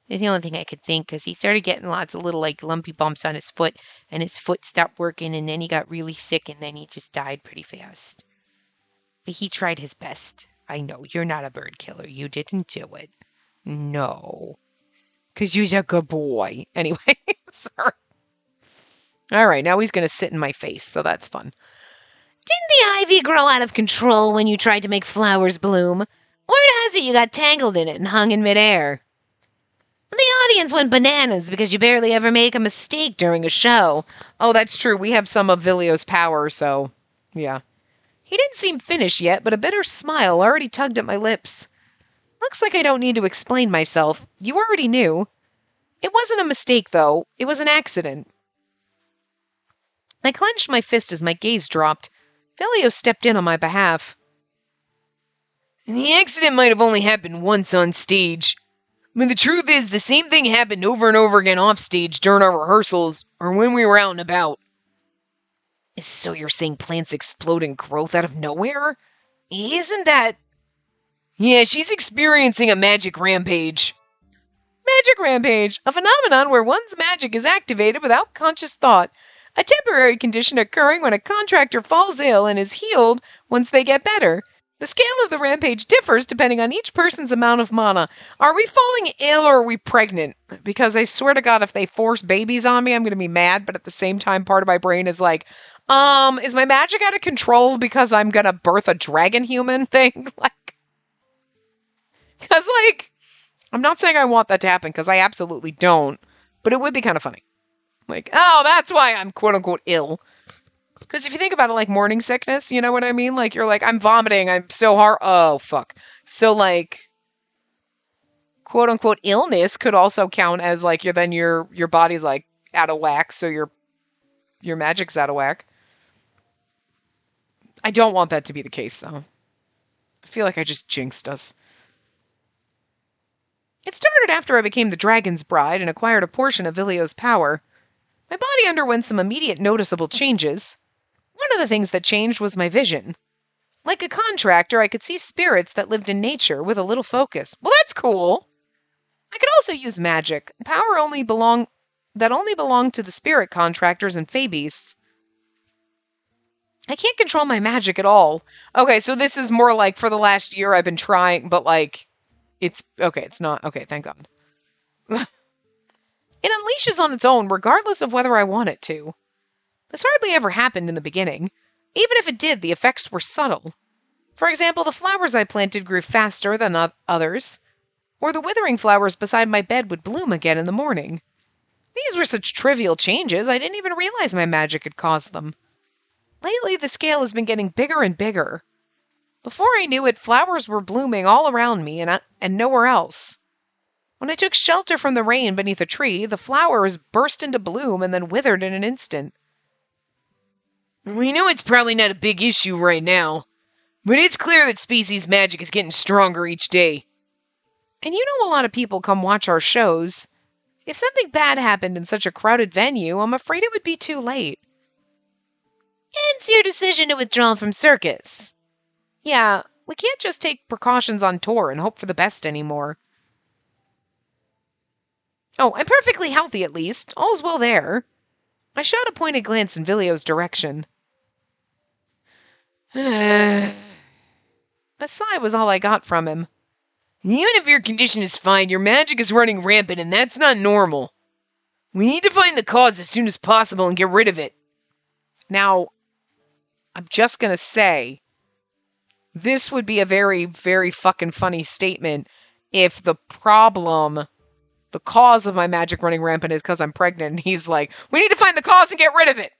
That's the only thing I could think, because he started getting lots of little, like, lumpy bumps on his foot, and his foot stopped working, and then he got really sick, and then he just died pretty fast. But he tried his best. I know, you're not a bird killer. You didn't do it. No. Because you're a good boy. Anyway, sorry. All right, now he's going to sit in my face, so that's fun. Didn't the ivy grow out of control when you tried to make flowers bloom? Or has it you got tangled in it and hung in midair? The audience went bananas because you barely ever make a mistake during a show. Oh, that's true. We have some of Vilio's power, so yeah. He didn't seem finished yet, but a bitter smile already tugged at my lips. Looks like I don't need to explain myself. You already knew. It wasn't a mistake, though. It was an accident. I clenched my fist as my gaze dropped. Vilio stepped in on my behalf. The accident might have only happened once on stage. But the truth is, the same thing happened over and over again off stage during our rehearsals, or when we were out and about. So you're saying plants explode in growth out of nowhere? Isn't that... Yeah, she's experiencing a magic rampage. Magic rampage, a phenomenon where one's magic is activated without conscious thought. A temporary condition occurring when a contractor falls ill and is healed once they get better. The scale of the rampage differs depending on each person's amount of mana. Are we falling ill or are we pregnant? Because I swear to God, if they force babies on me, I'm going to be mad. But at the same time, part of my brain is like, is my magic out of control because I'm going to birth a dragon human thing? Because, I'm not saying I want that to happen because I absolutely don't. But it would be kind of funny. Like, oh, that's why I'm quote-unquote ill. Because if you think about it like morning sickness, you know what I mean? Like, you're like, I'm vomiting, I'm so hard. Oh, fuck. So, like, quote-unquote illness could also count as, like, your body's, like, out of whack, so your magic's out of whack. I don't want that to be the case, though. I feel like I just jinxed us. It started after I became the dragon's bride and acquired a portion of Vilio's power. My body underwent some immediate noticeable changes. One of the things that changed was my vision. Like a contractor, I could see spirits that lived in nature with a little focus. Well, that's cool. I could also use magic, power that only belonged to the spirit contractors and fae beasts. I can't control my magic at all. Okay, so this is more like for the last year I've been trying, but like, it's not. Okay, thank God. It unleashes on its own, regardless of whether I want it to. This hardly ever happened in the beginning. Even if it did, the effects were subtle. For example, the flowers I planted grew faster than others, or the withering flowers beside my bed would bloom again in the morning. These were such trivial changes, I didn't even realize my magic had caused them. Lately, the scale has been getting bigger and bigger. Before I knew it, flowers were blooming all around me and nowhere else. When I took shelter from the rain beneath a tree, the flowers burst into bloom and then withered in an instant. We know it's probably not a big issue right now, but it's clear that species magic is getting stronger each day. And you know a lot of people come watch our shows. If something bad happened in such a crowded venue, I'm afraid it would be too late. Hence your decision to withdraw from circus. Yeah, we can't just take precautions on tour and hope for the best anymore. Oh, I'm perfectly healthy at least. All's well there. I shot a pointed glance in Vilio's direction. A sigh was all I got from him. Even if your condition is fine, your magic is running rampant, and that's not normal. We need to find the cause as soon as possible and get rid of it. Now, I'm just gonna say, this would be a very, very fucking funny statement if the cause of my magic running rampant is because I'm pregnant, and he's like, we need to find the cause and get rid of it.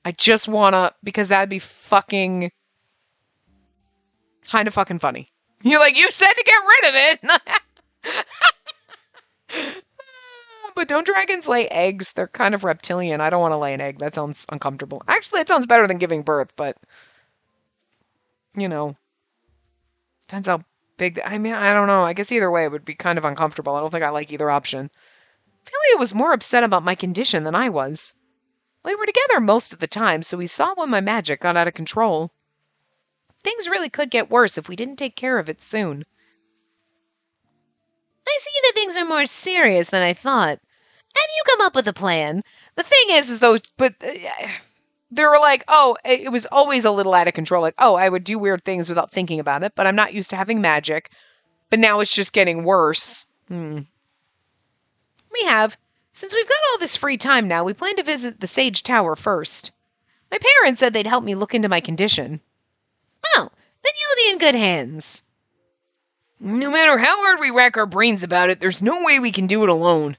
I just wanna, because that'd be fucking kind of fucking funny. You're like, you said to get rid of it! But don't dragons lay eggs? They're kind of reptilian. I don't want to lay an egg. That sounds uncomfortable. Actually, it sounds better than giving birth, but, you know, depends how big. I mean, I don't know. I guess either way it would be kind of uncomfortable. I don't think I like either option. Philia was more upset about my condition than I was. We were together most of the time, so we saw when my magic got out of control. Things really could get worse if we didn't take care of it soon. I see that things are more serious than I thought. Have you come up with a plan? The thing is though, but they were like, oh, it was always a little out of control. Like, oh, I would do weird things without thinking about it, but I'm not used to having magic. But now it's just getting worse. We have. Since we've got all this free time now, we plan to visit the Sage Tower first. My parents said they'd help me look into my condition. Oh, then you'll be in good hands. No matter how hard we rack our brains about it, there's no way we can do it alone.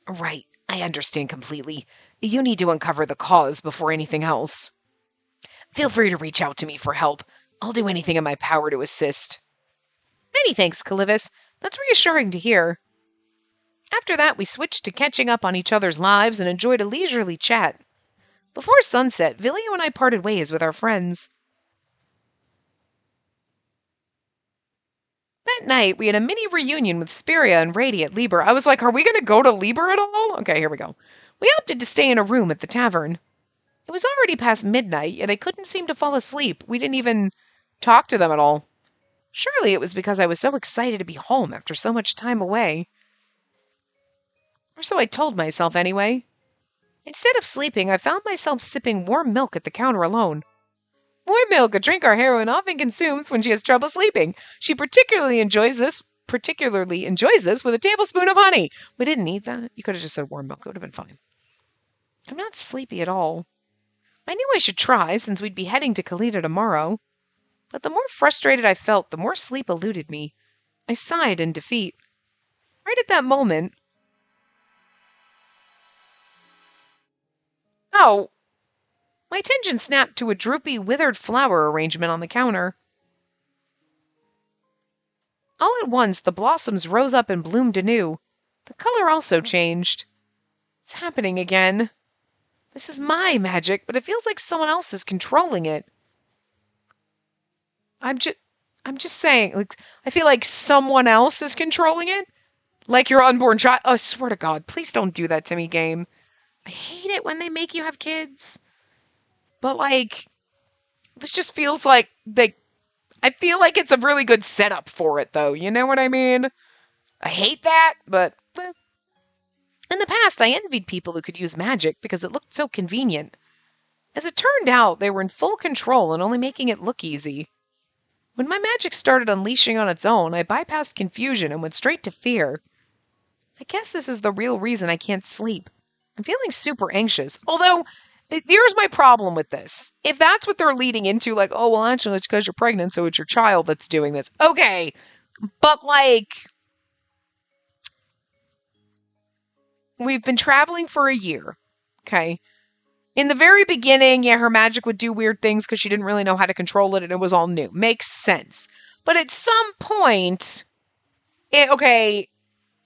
Right, I understand completely. You need to uncover the cause before anything else. Feel free to reach out to me for help. I'll do anything in my power to assist. Many thanks, Calivis. That's reassuring to hear. After that, we switched to catching up on each other's lives and enjoyed a leisurely chat. Before sunset, Vilio and I parted ways with our friends. That night, we had a mini reunion with Spiria and Rady at Liber. I was like, are we going to go to Liber at all? Okay, here we go. We opted to stay in a room at the tavern. It was already past midnight, yet I couldn't seem to fall asleep. We didn't even talk to them at all. Surely it was because I was so excited to be home after so much time away. Or so I told myself anyway. Instead of sleeping, I found myself sipping warm milk at the counter alone. Warm milk, a drink our heroine often consumes when she has trouble sleeping. She particularly enjoys this with a tablespoon of honey. We didn't need that. You could have just said warm milk. It would have been fine. I'm not sleepy at all. I knew I should try, since we'd be heading to Kalita tomorrow. But the more frustrated I felt, the more sleep eluded me. I sighed in defeat. Right at that moment... Oh! My attention snapped to a droopy, withered flower arrangement on the counter. All at once, the blossoms rose up and bloomed anew. The color also changed. It's happening again. This is my magic, but it feels like someone else is controlling it. I'm just saying, like, I feel like someone else is controlling it. Like your unborn child. Oh, I swear to God, please don't do that to me, game. I hate it when they make you have kids. But, like, this just feels like I feel like it's a really good setup for it, though. You know what I mean? I hate that, but... In the past, I envied people who could use magic because it looked so convenient. As it turned out, they were in full control and only making it look easy. When my magic started unleashing on its own, I bypassed confusion and went straight to fear. I guess this is the real reason I can't sleep. I'm feeling super anxious, although Here's my problem with this. If that's what they're leading into, like, oh, well, actually, it's because you're pregnant, so it's your child that's doing this. Okay. But, like, we've been traveling for a year. Okay. In the very beginning, yeah, her magic would do weird things because she didn't really know how to control it and it was all new. Makes sense. But at some point, okay,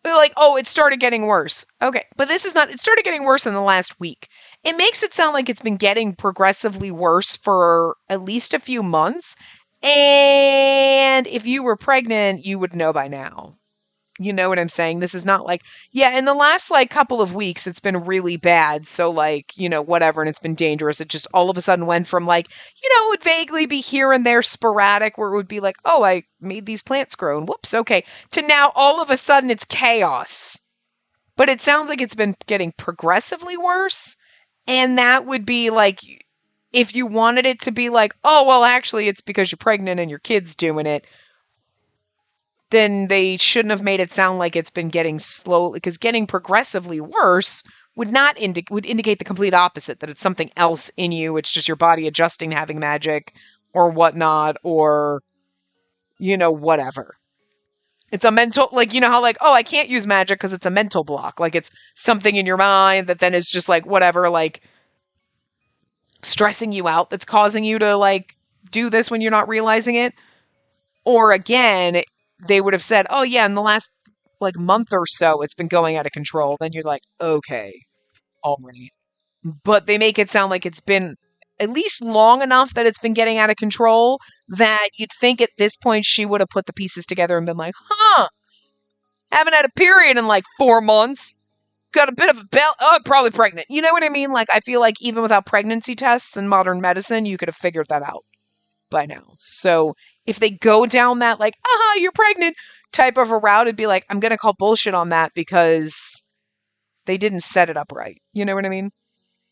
like, oh, it started getting worse. Okay, but this is not, it started getting worse in the last week. It makes it sound like it's been getting progressively worse for at least a few months. And if you were pregnant, you would know by now. You know what I'm saying? This is not like, yeah, in the last like couple of weeks, it's been really bad. So, like, whatever, and it's been dangerous. It just all of a sudden went from like, it would vaguely be here and there sporadic where it would be like, oh, I made these plants grow and whoops, okay, to now all of a sudden it's chaos. But it sounds like it's been getting progressively worse. And that would be like, if you wanted it to be like, oh, well, actually, it's because you're pregnant and your kid's doing it, then they shouldn't have made it sound like it's been getting slowly, because getting progressively worse would not would indicate the complete opposite, that it's something else in you. It's just your body adjusting to having magic or whatnot, or whatever. It's a mental, like, how like, oh, I can't use magic because it's a mental block. Like it's something in your mind that then is just like whatever, like stressing you out that's causing you to like do this when you're not realizing it. Or again, they would have said, oh, yeah, in the last like month or so, it's been going out of control. Then you're like, okay, all right. But they make it sound like it's been at least long enough that it's been getting out of control that you'd think at this point she would have put the pieces together and been like, huh, haven't had a period in like 4 months. Got a bit of a bell. Oh, probably pregnant. You know what I mean? Like, I feel like even without pregnancy tests and modern medicine, you could have figured that out by now. So if they go down that like, you're pregnant type of a route, it'd be like, I'm going to call bullshit on that because they didn't set it up right. You know what I mean?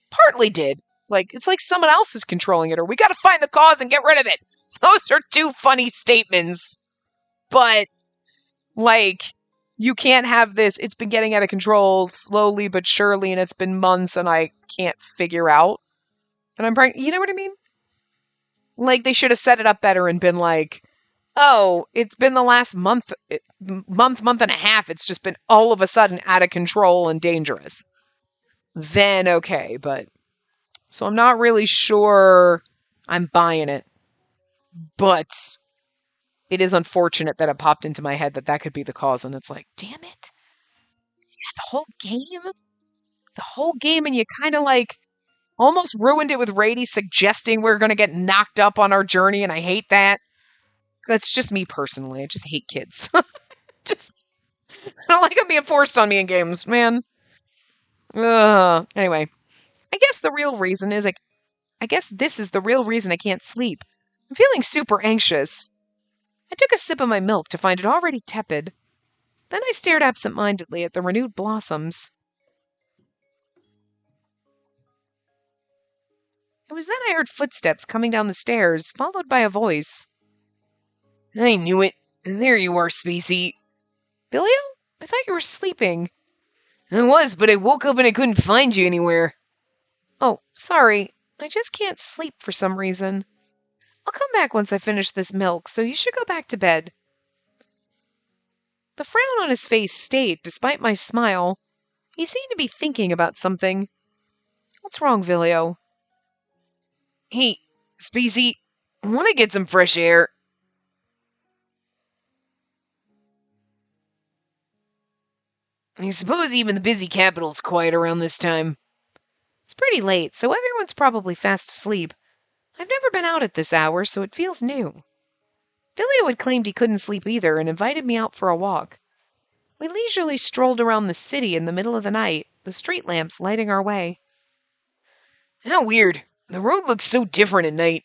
Partly did. Like, it's like someone else is controlling it, or we got to find the cause and get rid of it. Those are two funny statements. But, like, you can't have this. It's been getting out of control slowly but surely, and it's been months, and I can't figure out. And I'm pregnant. You know what I mean? Like, they should have set it up better and been like, oh, it's been the last month and a half. It's just been all of a sudden out of control and dangerous. Then okay, but so I'm not really sure I'm buying it. But it is unfortunate that it popped into my head that that could be the cause. And it's like, damn it. The whole game? The whole game, and you kind of like almost ruined it with Rady suggesting we're going to get knocked up on our journey, and I hate that. That's just me personally. I just hate kids. just, I don't like them being forced on me in games, man. Anyway, I guess the real reason is like, I guess this is the real reason I can't sleep. I'm feeling super anxious. I took a sip of my milk to find it already tepid. Then I stared absent-mindedly at the renewed blossoms. It was then I heard footsteps coming down the stairs, followed by a voice. I knew it. There you are, Spacey. Billio? I thought you were sleeping. I was, but I woke up and I couldn't find you anywhere. Oh, sorry. I just can't sleep for some reason. I'll come back once I finish this milk, so you should go back to bed. The frown on his face stayed despite my smile. He seemed to be thinking about something. What's wrong, Vilio? Hey, Spacey, want to get some fresh air? I suppose even the busy capital's quiet around this time. It's pretty late, so everyone's probably fast asleep. I've never been out at this hour, so it feels new. Vilio had claimed he couldn't sleep either and invited me out for a walk. We leisurely strolled around the city in the middle of the night, the street lamps lighting our way. How weird. The road looks so different at night.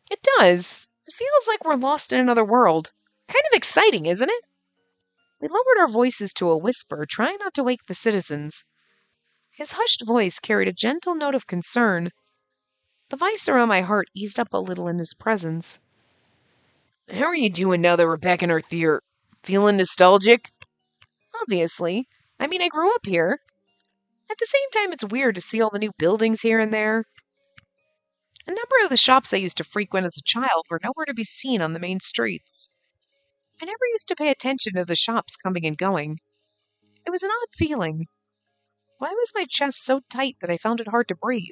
It does. It feels like we're lost in another world. Kind of exciting, isn't it? We lowered our voices to a whisper, trying not to wake the citizens. His hushed voice carried a gentle note of concern. The vice around my heart eased up a little in his presence. How are you doing now that we're back in our theater? Feeling nostalgic? Obviously. I mean, I grew up here. At the same time, it's weird to see all the new buildings here and there. A number of the shops I used to frequent as a child were nowhere to be seen on the main streets. I never used to pay attention to the shops coming and going. It was an odd feeling. Why was my chest so tight that I found it hard to breathe?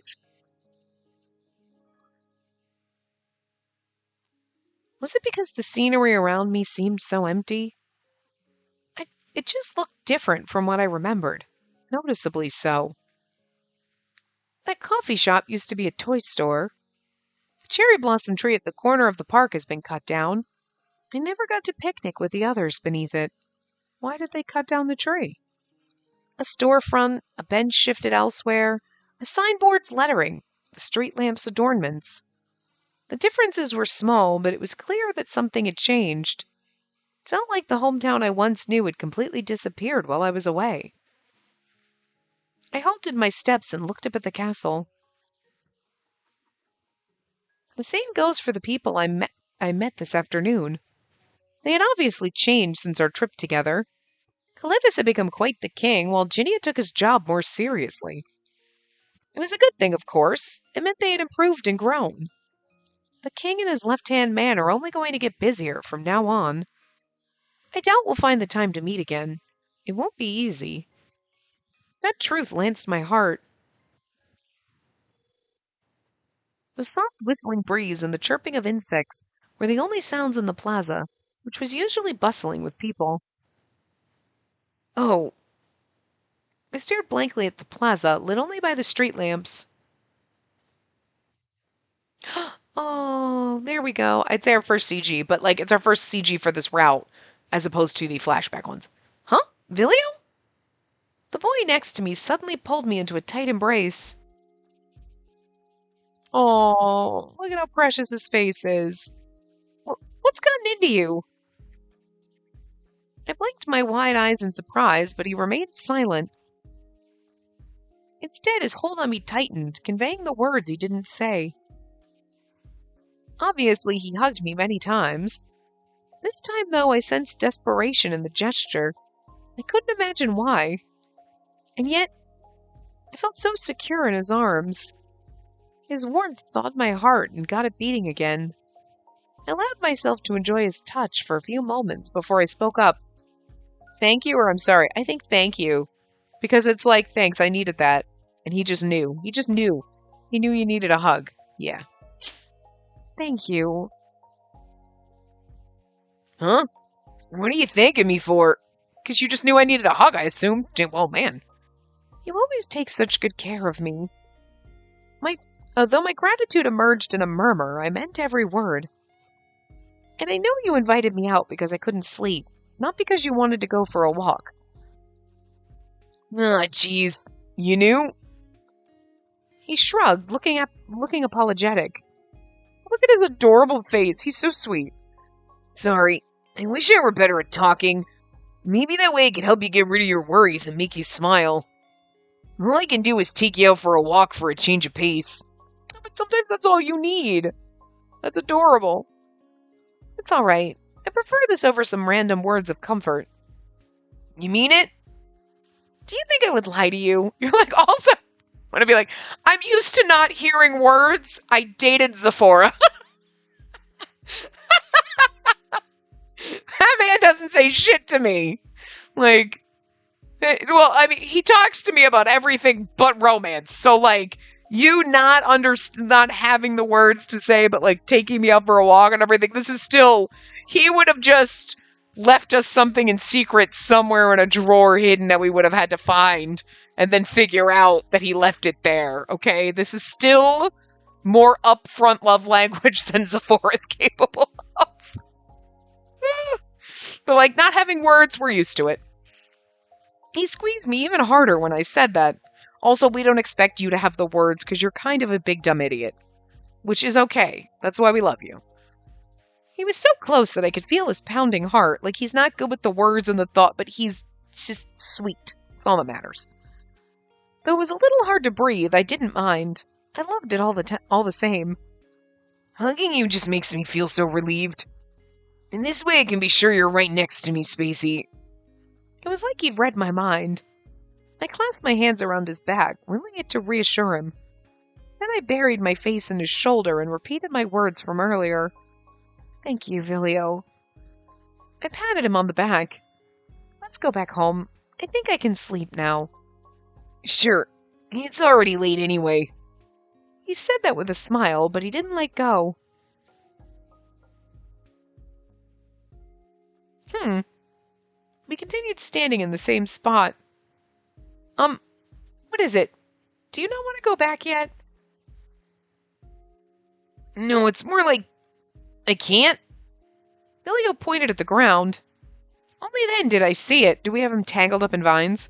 Was it because the scenery around me seemed so empty? It just looked different from what I remembered, noticeably so. That coffee shop used to be a toy store. The cherry blossom tree at the corner of the park has been cut down. I never got to picnic with the others beneath it. Why did they cut down the tree? A storefront, a bench shifted elsewhere, a signboard's lettering, the street lamp's adornments. The differences were small, but it was clear that something had changed. It felt like the hometown I once knew had completely disappeared while I was away. I halted my steps and looked up at the castle. The same goes for the people I met this afternoon. They had obviously changed since our trip together. Caliphus had become quite the king, while Ginia took his job more seriously. It was a good thing, of course. It meant they had improved and grown. The king and his left-hand man are only going to get busier from now on. I doubt we'll find the time to meet again. It won't be easy. That truth lanced my heart. The soft whistling breeze and the chirping of insects were the only sounds in the plaza, which was usually bustling with people. Oh. I stared blankly at the plaza, lit only by the street lamps. Oh, there we go. I'd say our first CG, but it's our first CG for this route, as opposed to the flashback ones. Huh? Vilio? The boy next to me suddenly pulled me into a tight embrace. Oh, look at how precious his face is. What's gotten into you? I blinked my wide eyes in surprise, but he remained silent. Instead, his hold on me tightened, conveying the words he didn't say. Obviously, he hugged me many times. This time, though, I sensed desperation in the gesture. I couldn't imagine why. And yet, I felt so secure in his arms. His warmth thawed my heart and got it beating again. I allowed myself to enjoy his touch for a few moments before I spoke up. Thank you, or I'm sorry. I think thank you. Because it's like, thanks, I needed that. And he just knew. He just knew. He knew you needed a hug. Yeah. Thank you. Huh? What are you thanking me for? Because you just knew I needed a hug, I assumed. Well, man. You always take such good care of me. Though my gratitude emerged in a murmur, I meant every word. And I know you invited me out because I couldn't sleep, not because you wanted to go for a walk. Ah, jeez. You knew? He shrugged, looking apologetic. Look at his adorable face. He's so sweet. Sorry. I wish I were better at talking. Maybe that way I could help you get rid of your worries and make you smile. All I can do is take you out for a walk for a change of pace. But sometimes that's all you need. That's adorable. It's all right. I prefer this over some random words of comfort. You mean it? Do you think I would lie to you? You're also... I'm gonna be like, I'm used to not hearing words. I dated Zephora. That man doesn't say shit to me. He talks to me about everything but romance. So, you not having the words to say, but, taking me out for a walk and everything, this is still... He would have just left us something in secret somewhere in a drawer hidden that we would have had to find and then figure out that he left it there, okay? This is still more upfront love language than Zephora is capable of. But, not having words, we're used to it. He squeezed me even harder when I said that. Also, we don't expect you to have the words because you're kind of a big dumb idiot. Which is okay. That's why we love you. He was so close that I could feel his pounding heart. He's not good with the words and the thought, but he's just sweet. That's all that matters. Though it was a little hard to breathe, I didn't mind. I loved it all the same. Hugging you just makes me feel so relieved. In this way I can be sure you're right next to me, Spacey. It was like he'd read my mind. I clasped my hands around his back, willing it to reassure him. Then I buried my face in his shoulder and repeated my words from earlier. Thank you, Vilio. I patted him on the back. Let's go back home. I think I can sleep now. Sure. It's already late anyway. He said that with a smile, but he didn't let go. We continued standing in the same spot. What is it? Do you not want to go back yet? No, it's more like I can't. Vilio pointed at the ground. Only then did I see it. Do we have him tangled up in vines?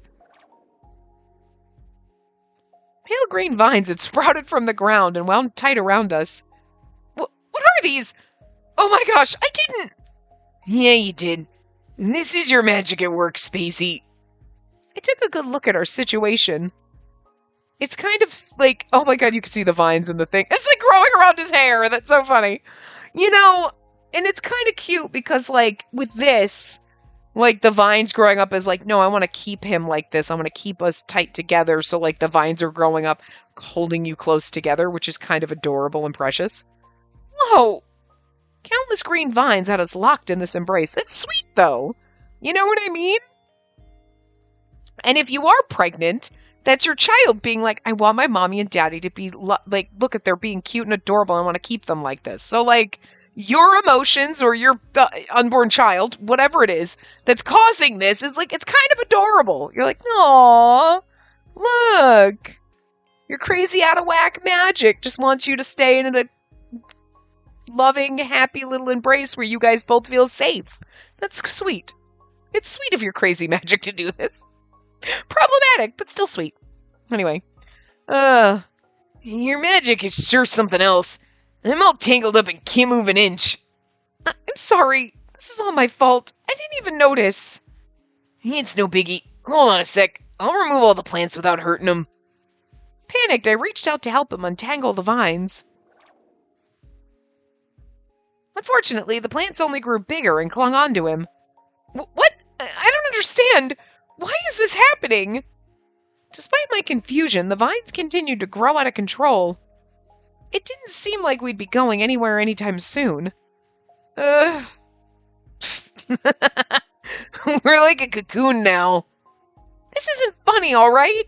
Pale green vines had sprouted from the ground and wound tight around us. What are these? Oh my gosh, I didn't! Yeah, you did. This is your magic at work, Spacey. I took a good look at our situation. It's kind of like, oh my god, you can see the vines in the thing. It's like growing around his hair. That's so funny. You know, and it's kind of cute because, like, with this, like, the vines growing up is like, no, I want to keep him like this. I want to keep us tight together. So, like, the vines are growing up, holding you close together, which is kind of adorable and precious. Whoa! Countless green vines had us locked in this embrace. It's sweet, though. You know what I mean? And if you are pregnant, that's your child being like, I want my mommy and daddy to be, like, look at, they're being cute and adorable. I want to keep them like this. So, like, your emotions or your unborn child, whatever it is, that's causing this is, like, it's kind of adorable. You're like, aw, look. Your crazy out of whack magic just wants you to stay in a loving, happy little embrace where you guys both feel safe. That's sweet. It's sweet of your crazy magic to do this. Problematic, but still sweet. Anyway. Your magic is sure something else. I'm all tangled up and can't move an inch. I'm sorry. This is all my fault. I didn't even notice. It's no biggie. Hold on a sec. I'll remove all the plants without hurting them. Panicked, I reached out to help him untangle the vines. Unfortunately, the plants only grew bigger and clung onto him. What? I don't understand. Why is this happening? Despite my confusion, the vines continued to grow out of control. It didn't seem like we'd be going anywhere anytime soon. We're like a cocoon now. This isn't funny, alright?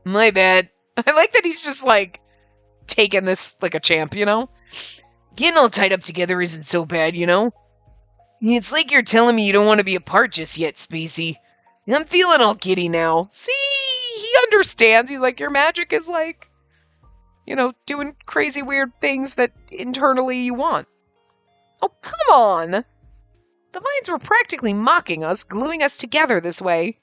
My bad. I like that he's just, like, taking this like a champ, you know? Getting all tied up together isn't so bad, you know? It's like you're telling me you don't want to be apart just yet, Spacey. I'm feeling all giddy now. See, he understands. He's like, your magic is like, you know, doing crazy weird things that internally you want. Oh, come on! The vines were practically mocking us, gluing us together this way.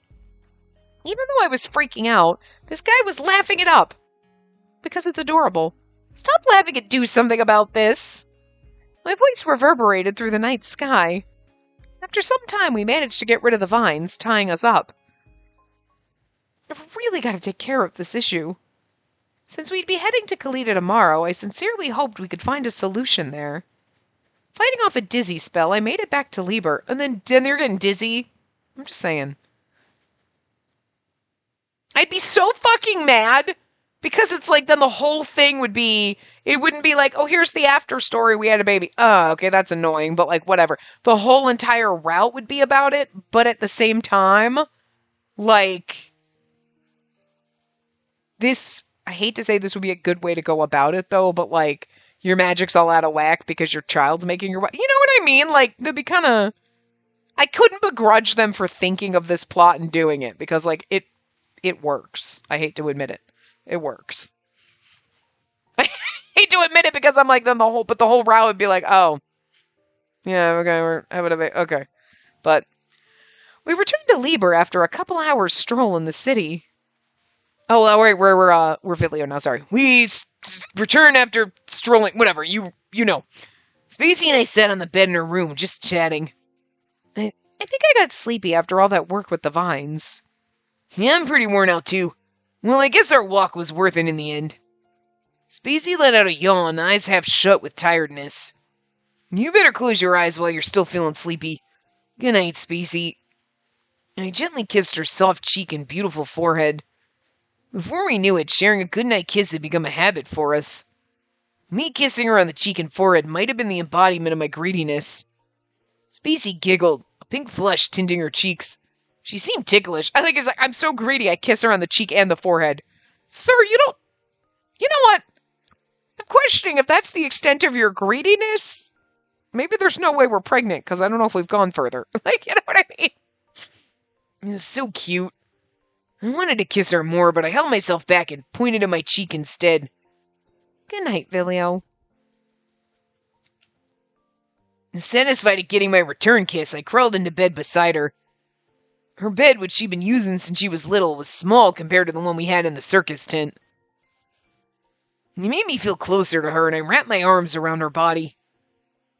Even though I was freaking out, this guy was laughing it up. Because it's adorable. Stop laughing and do something about this! My voice reverberated through the night sky. After some time, we managed to get rid of the vines, tying us up. I've really got to take care of this issue. Since we'd be heading to Kalita tomorrow, I sincerely hoped we could find a solution there. Fighting off a dizzy spell, I made it back to Lieber, and then you're getting dizzy. I'm just saying. I'd be so fucking mad, because it's like, then the whole thing would be, it wouldn't be like, oh, here's the after story, we had a baby. Oh, okay, that's annoying, but like, whatever. The whole entire route would be about it, but at the same time, like, this, I hate to say this would be a good way to go about it, though, but like, your magic's all out of whack because your child's making your, you know what I mean? Like, that'd be kind of, I couldn't begrudge them for thinking of this plot and doing it, because like, it works. I hate to admit it. It works. I hate to admit it because I'm like, then the whole route would be like, oh, yeah, okay, we're having a bit, okay. But we returned to Lieber after a couple hours stroll in the city. Oh, all right, we're Vilio now, sorry. We returned after strolling, whatever, you know. Spacey and I sat on the bed in her room, just chatting. I think I got sleepy after all that work with the vines. Yeah, I'm pretty worn out, too. Well, I guess our walk was worth it in the end. Spacey let out a yawn, eyes half shut with tiredness. You better close your eyes while you're still feeling sleepy. Good night, Spacey. I gently kissed her soft cheek and beautiful forehead. Before we knew it, sharing a goodnight kiss had become a habit for us. Me kissing her on the cheek and forehead might have been the embodiment of my greediness. Spacey giggled, a pink flush tinting her cheeks. She seemed ticklish. I think it's like, I'm so greedy I kiss her on the cheek and the forehead. Sir, you don't... You know what? I'm questioning if that's the extent of your greediness. Maybe there's no way we're pregnant, because I don't know if we've gone further. Like, you know what I mean? It was so cute. I wanted to kiss her more, but I held myself back and pointed at my cheek instead. Good night, Vilio. Satisfied at getting my return kiss, I crawled into bed beside her. Her bed, which she'd been using since she was little, was small compared to the one we had in the circus tent. It made me feel closer to her, and I wrapped my arms around her body.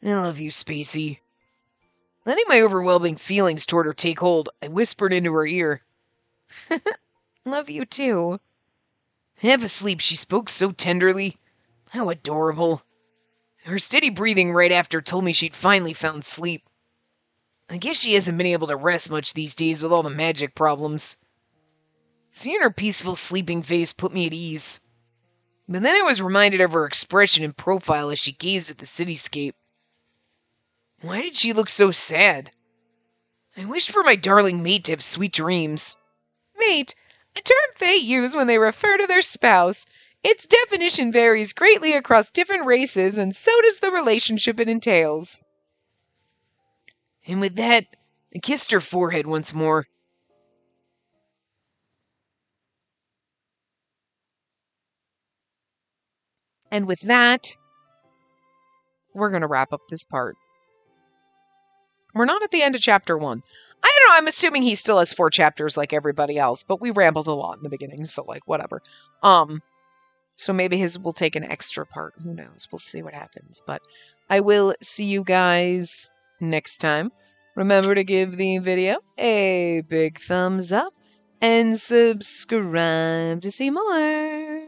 I love you, Spacey. Letting my overwhelming feelings toward her take hold, I whispered into her ear. Love you too. Half asleep, she spoke so tenderly. How adorable. Her steady breathing right after told me she'd finally found sleep. I guess she hasn't been able to rest much these days with all the magic problems. Seeing her peaceful sleeping face put me at ease. But then I was reminded of her expression and profile as she gazed at the cityscape. Why did she look so sad? I wished for my darling mate to have sweet dreams. Mate, a term they use when they refer to their spouse. Its definition varies greatly across different races, and so does the relationship it entails. And with that, I kissed her forehead once more. And with that, we're going to wrap up this part. We're not at the end of chapter 1. I don't know, I'm assuming he still has 4 chapters like everybody else, but we rambled a lot in the beginning, so like whatever. So maybe his will take an extra part. Who knows? We'll see what happens. But I will see you guys next time. Remember to give the video a big thumbs up and subscribe to see more.